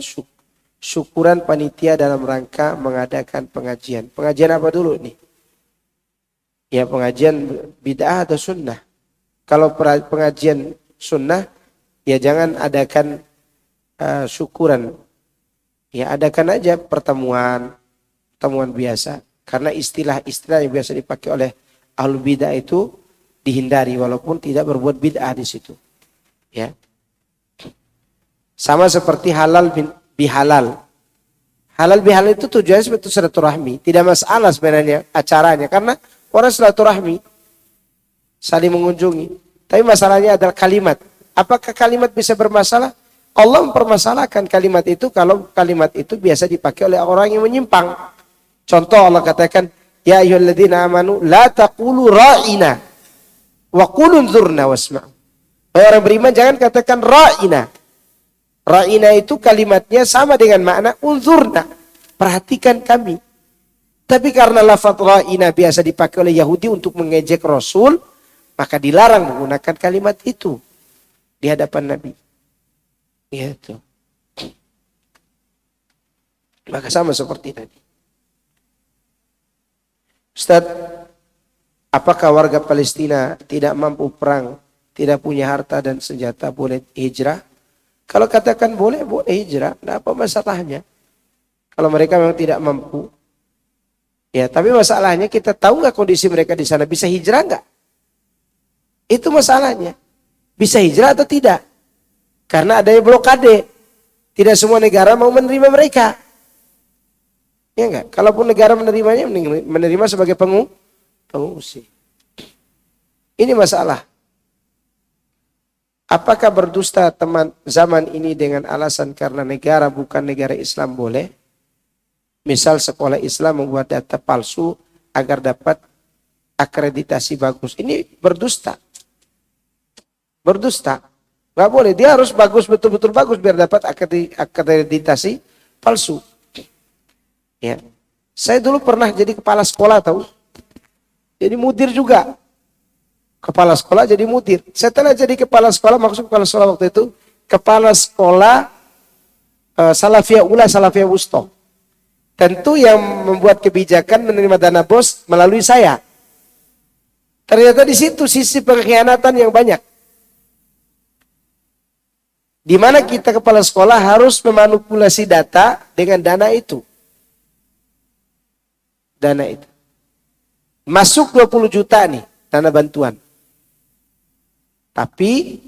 syukuran panitia dalam rangka mengadakan pengajian? Pengajian apa dulu nih? Ya, pengajian bid'ah atau sunnah? Kalau pengajian sunnah, ya jangan adakan syukuran. Ya adakan aja pertemuan biasa. Karena istilah-istilah yang biasa dipakai oleh ahlul bid'ah itu dihindari walaupun tidak berbuat bid'ah di situ. Ya. Sama seperti halal bihalal. Halal bihalal itu tujuannya seperti silaturahmi. Tidak masalah sebenarnya acaranya karena orang silaturahmi saling mengunjungi. Tapi masalahnya adalah kalimat. Apakah kalimat bisa bermasalah? Allah mempermasalahkan kalimat itu kalau kalimat itu biasa dipakai oleh orang yang menyimpang. Contoh Allah katakan, ya ayyuhalladzina amanu la taqulu ra'ina wa qulu unzurna wasma'u. Orang beriman jangan katakan ra'ina. Ra'ina itu kalimatnya sama dengan makna unzurna. Perhatikan kami. Tapi karena lafaz ra'ina biasa dipakai oleh Yahudi untuk mengejek Rasul, maka dilarang menggunakan kalimat itu di hadapan Nabi. Gitu. Maka sama seperti tadi. Ustaz, apakah warga Palestina tidak mampu perang, tidak punya harta dan senjata, boleh hijrah? Kalau katakan boleh hijrah, tidak apa masalahnya. Kalau mereka memang tidak mampu. Ya, tapi masalahnya kita tahu nggak kondisi mereka di sana, bisa hijrah nggak? Itu masalahnya. Bisa hijrah atau tidak? Karena adanya blokade. Tidak semua negara mau menerima mereka. Ya enggak? Kalaupun negara menerimanya, menerima sebagai pengungsi. Ini masalah. Apakah berdusta teman zaman ini dengan alasan karena negara bukan negara Islam boleh? Misal sekolah Islam membuat data palsu agar dapat akreditasi bagus. Ini berdusta. Berdusta. Nggak boleh. Dia harus bagus, betul-betul bagus biar dapat akreditasi palsu. Ya. Saya dulu pernah jadi kepala sekolah tahu. Jadi mudir juga. kepala sekolah jadi mudir. Setelah jadi kepala sekolah, maksud kepala sekolah waktu itu, kepala sekolah Salafiyah Ula, Salafiyah Wusta. Tentu yang membuat kebijakan menerima dana bos melalui saya. Ternyata di situ sisi pengkhianatan yang banyak. Di mana kita kepala sekolah harus memanipulasi data dengan dana itu. Dana itu. Masuk 20 juta nih, dana bantuan. Tapi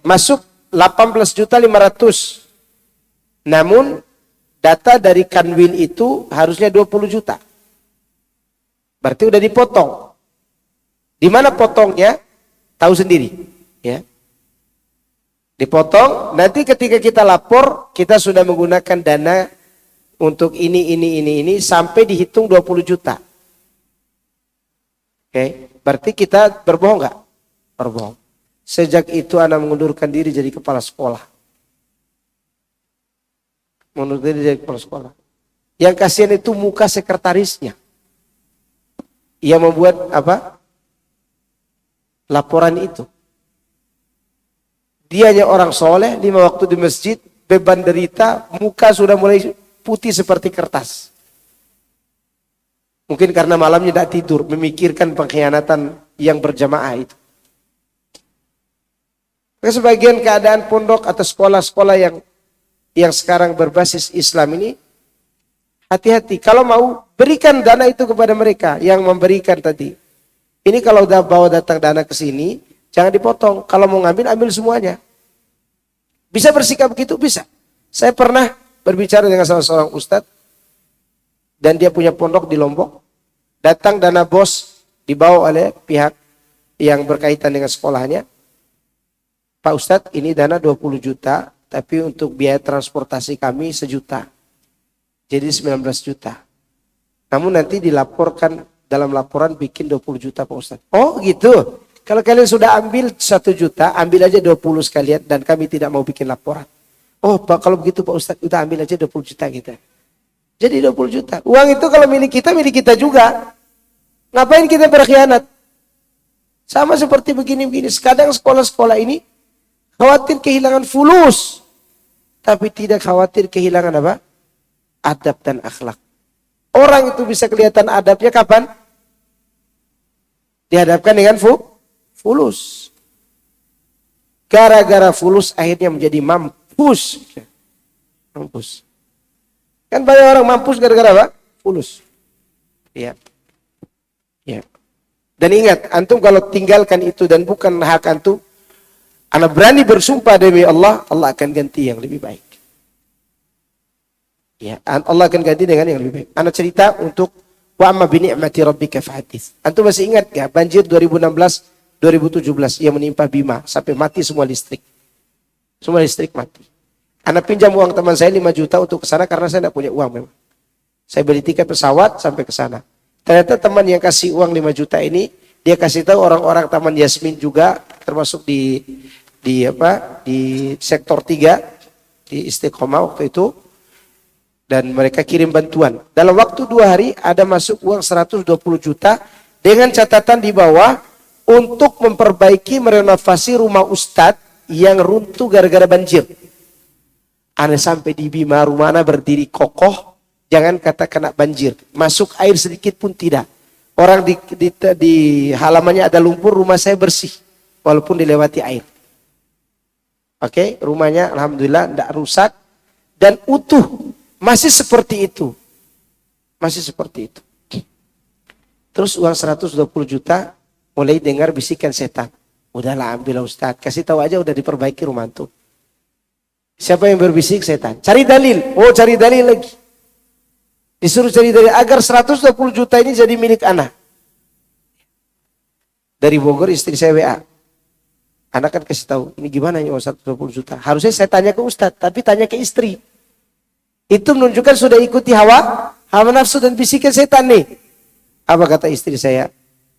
masuk 18.500.000. Namun data dari Kanwil itu harusnya 20 juta. Berarti udah dipotong. Di mana potongnya? Tahu sendiri, ya. Dipotong, nanti ketika kita lapor, kita sudah menggunakan dana untuk ini sampai dihitung 20 juta. Oke, berarti kita berbohong nggak? Berbohong. Sejak itu Ana mengundurkan diri jadi kepala sekolah. Mengundurkan diri jadi kepala sekolah. Yang kasihan itu muka sekretarisnya. Ia membuat apa? Laporan itu. Dia hanya orang soleh, 5 waktu di masjid, beban derita, muka sudah mulai putih seperti kertas. Mungkin karena malamnya tidak tidur, memikirkan pengkhianatan yang berjamaah itu. Sebagian keadaan pondok atau sekolah-sekolah yang sekarang berbasis Islam ini, hati-hati. Kalau mau, berikan dana itu kepada mereka yang memberikan tadi. Ini kalau udah bawa datang dana ke sini, jangan dipotong. Kalau mau ngambil, ambil semuanya. Bisa bersikap begitu? Bisa. Saya pernah berbicara dengan salah seorang ustadz, dan dia punya pondok di Lombok. Datang dana bos, dibawa oleh pihak yang berkaitan dengan sekolahnya. Pak Ustadz, ini dana 20 juta, tapi untuk biaya transportasi kami 1 juta. Jadi 19 juta. Namun nanti dilaporkan, dalam laporan bikin 20 juta Pak Ustadz. Oh gitu. Kalau kalian sudah ambil 1 juta, ambil aja 20 sekalian dan kami tidak mau bikin laporan. Oh Pak, kalau begitu Pak Ustadz, udah ambil aja 20 juta kita. Jadi 20 juta. Uang itu kalau milik kita juga. Ngapain kita berkhianat? Sama seperti begini-begini. Kadang sekolah-sekolah ini khawatir kehilangan fulus. Tapi tidak khawatir kehilangan apa? Adab dan akhlak. Orang itu bisa kelihatan adabnya kapan? Dihadapkan dengan fulus. Gara-gara fulus akhirnya menjadi mampus. Mampus. Kan banyak orang mampus gara-gara apa? Fulus. Ya. Ya. Dan ingat, antum kalau tinggalkan itu dan bukan hak antum, Ana berani bersumpah demi Allah, Allah akan ganti yang lebih baik. Ya, Allah akan ganti dengan yang lebih baik. Ana cerita untuk wa amma bi ni'mati rabbika fahadits. Antum masih ingat ya banjir 2016, 2017 yang menimpa Bima sampai mati semua listrik. Semua listrik mati. Ana pinjam uang teman saya 5 juta untuk ke sana karena saya tidak punya uang memang. Saya beli tiket pesawat sampai ke sana. Ternyata teman yang kasih uang 5 juta ini, dia kasih tahu orang-orang Taman Yasmin juga, termasuk di sektor 3 di Istiqomah waktu itu, dan mereka kirim bantuan. Dalam waktu 2 hari ada masuk uang 120 juta dengan catatan di bawah untuk memperbaiki merenovasi rumah ustadz yang runtuh gara-gara banjir. Ana sampai di Bima, rumah ana berdiri kokoh, jangan kata kena banjir, masuk air sedikit pun tidak. Orang di halamannya ada lumpur, rumah saya bersih walaupun dilewati air. Oke, rumahnya alhamdulillah tidak rusak dan utuh, masih seperti itu. Masih seperti itu. Terus uang 120 juta mulai dengar bisikan setan. Udahlah ambil Ustaz, kasih tahu aja udah diperbaiki rumah itu. Siapa yang berbisik? Setan. Cari dalil. Oh, cari dalil lagi. Disuruh cari dalil agar 120 juta ini jadi milik anak. Dari Bogor istri saya WA. Anak kan kasih tahu, ini gimana ya 120 juta. Harusnya saya tanya ke Ustadz, tapi tanya ke istri. Itu menunjukkan sudah ikuti hawa nafsu dan bisikan setan nih. Apa kata istri saya?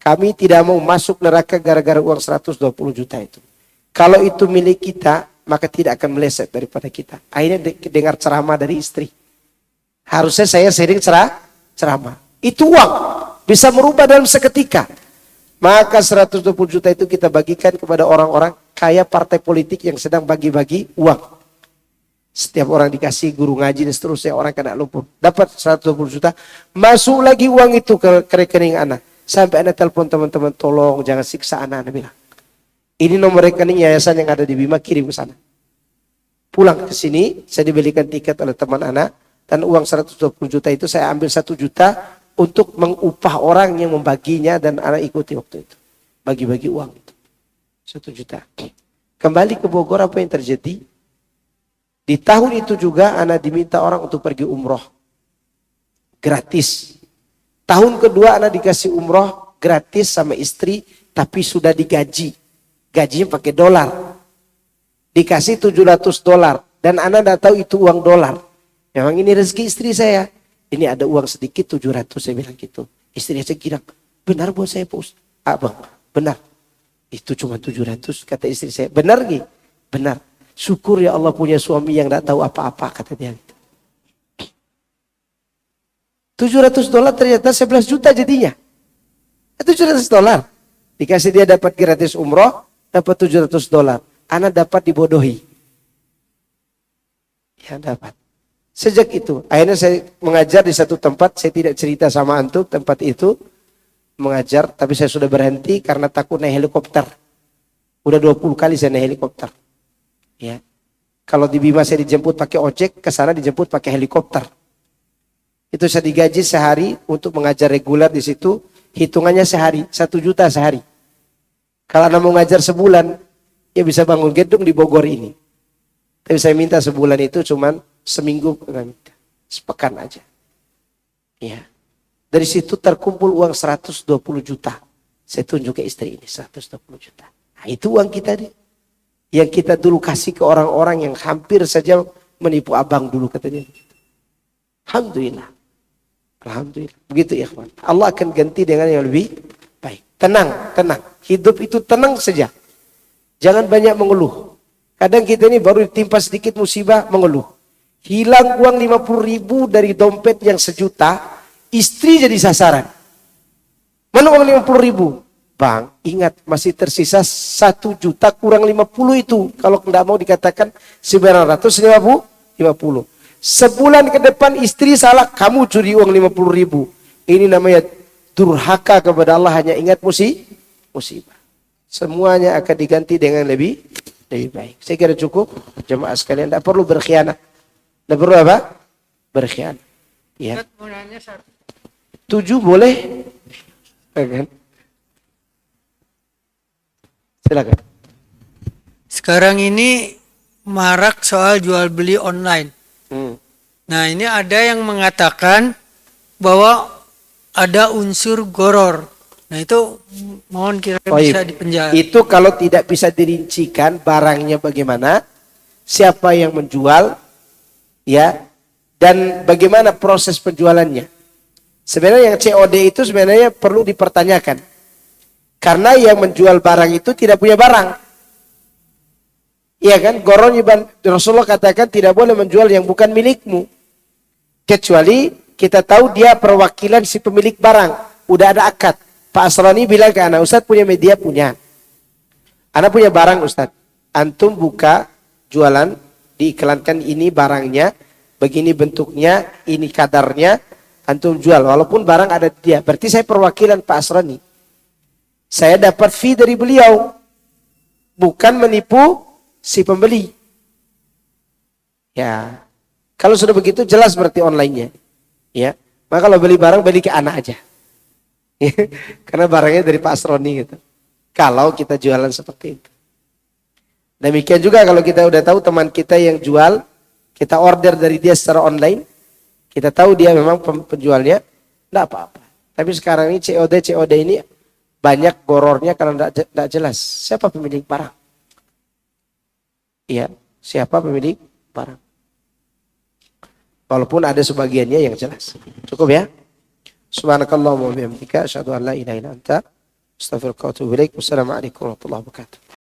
Kami tidak mau masuk neraka gara-gara uang 120 juta itu. Kalau itu milik kita, maka tidak akan meleset daripada kita. Akhirnya dengar ceramah dari istri. Harusnya saya sering ceramah. Itu uang bisa merubah dalam seketika. Maka 120 juta itu kita bagikan kepada orang-orang kaya partai politik yang sedang bagi-bagi uang. Setiap orang dikasih guru ngaji dan seterusnya, orang kena lumpur. Dapat 120 juta, masuk lagi uang itu ke rekening anak. Sampai anak telepon teman-teman, tolong jangan siksa anak. Anak bilang, ini nomor rekening yayasan yang ada di Bima, kirim ke sana. Pulang ke sini, saya dibelikan tiket oleh teman anak. Dan uang 120 juta itu saya ambil 1 juta untuk mengupah orang yang membaginya. Dan anak ikuti waktu itu. Bagi-bagi uang itu. 1 juta. Kembali ke Bogor, apa yang terjadi? Di tahun itu juga anak diminta orang untuk pergi umroh. Gratis. Tahun kedua anak dikasih umroh gratis sama istri. Tapi sudah digaji. Gajinya pakai dolar. Dikasih $700. Dan anak tidak tahu itu uang dolar. Memang ini rezeki istri saya. Ini ada uang sedikit 700, saya bilang gitu. Istri saya kira, benar buat saya Pak Ustaz? Bang, benar. Itu cuma 700, kata istri saya. Benar gak? Benar. Syukur ya Allah punya suami yang tidak tahu apa-apa, kata dia. $700 ternyata 11 juta jadinya. $700. Dikasih dia dapat gratis umroh, dapat $700. Anak dapat dibodohi. Ya dapat. Sejak itu, akhirnya saya mengajar di satu tempat, saya tidak cerita sama antum tempat itu, mengajar, tapi saya sudah berhenti karena takut naik helikopter. Udah 20 kali saya naik helikopter. Ya. Kalau di Bima saya dijemput pakai ojek, ke sana dijemput pakai helikopter. Itu saya digaji sehari untuk mengajar reguler di situ, hitungannya sehari, 1 juta sehari. Kalau Anda mau ngajar sebulan, ya bisa bangun gedung di Bogor ini. Tapi saya minta sebulan itu cuman seminggu, sepekan aja. Ya. Dari situ terkumpul uang 120 juta. Saya tunjuk ke istri ini 120 juta. Nah, itu uang kita nih. Yang kita dulu kasih ke orang-orang yang hampir saja menipu abang dulu katanya. Alhamdulillah. Alhamdulillah. Begitu ya kawan. Allah akan ganti dengan yang lebih baik. Tenang, tenang. Hidup itu tenang saja. Jangan banyak mengeluh. Kadang kita ini baru ditimpa sedikit musibah mengeluh. Hilang uang 50.000 dari dompet yang 1 juta. Istri jadi sasaran. Mana uang 50.000? Bang, ingat masih tersisa 1 juta kurang 50 itu. Kalau tidak mau dikatakan 950. Sebulan ke depan istri salah, kamu curi uang 50.000. Ini namanya durhaka kepada Allah, hanya ingat musibah. Semuanya akan diganti dengan lebih baik. Saya kira cukup. Jemaah sekalian, tidak perlu berkhianat. Tidak perlu apa? Berkhianat. Ya. 7 boleh? Kan? Silakan. Sekarang ini marak soal jual beli online. Nah, ini ada yang mengatakan bahwa ada unsur goror. Nah, itu mohon kira-kira bisa dipenjara. Itu kalau tidak bisa dirincikan barangnya bagaimana, siapa yang menjual, ya, dan bagaimana proses penjualannya. Sebenarnya yang COD itu sebenarnya perlu dipertanyakan. Karena yang menjual barang itu tidak punya barang. Iya kan? Goron Rasulullah katakan tidak boleh menjual yang bukan milikmu. Kecuali kita tahu dia perwakilan si pemilik barang. Udah ada akad. Pak Asrani bilang ke anak, Ustadz punya media? Punya. Anak punya barang Ustadz. Antum buka jualan, diiklankan ini barangnya, begini bentuknya, ini kadarnya, antum jual. Walaupun barang ada di dia. Berarti saya perwakilan Pak Asrani. Saya dapat fee dari beliau. Bukan menipu si pembeli. Ya. Kalau sudah begitu jelas berarti online-nya. Ya. Maka kalau beli barang beli ke anak aja. Karena barangnya dari Pak Asroni gitu. Kalau kita jualan seperti itu. Demikian juga kalau kita udah tahu teman kita yang jual, kita order dari dia secara online, kita tahu dia memang penjualnya, enggak apa-apa. Tapi sekarang ini COD ini banyak gorornya karena tidak jelas siapa pemilik barang. Iya, siapa pemilik barang. Walaupun ada sebagiannya yang jelas. Cukup ya. Subhanakallahumma wa bihamdika asyhadu an la ilaha illa anta astaghfiruka wa atubu ilaik. Wassalamualaikum warahmatullahi wabarakatuh.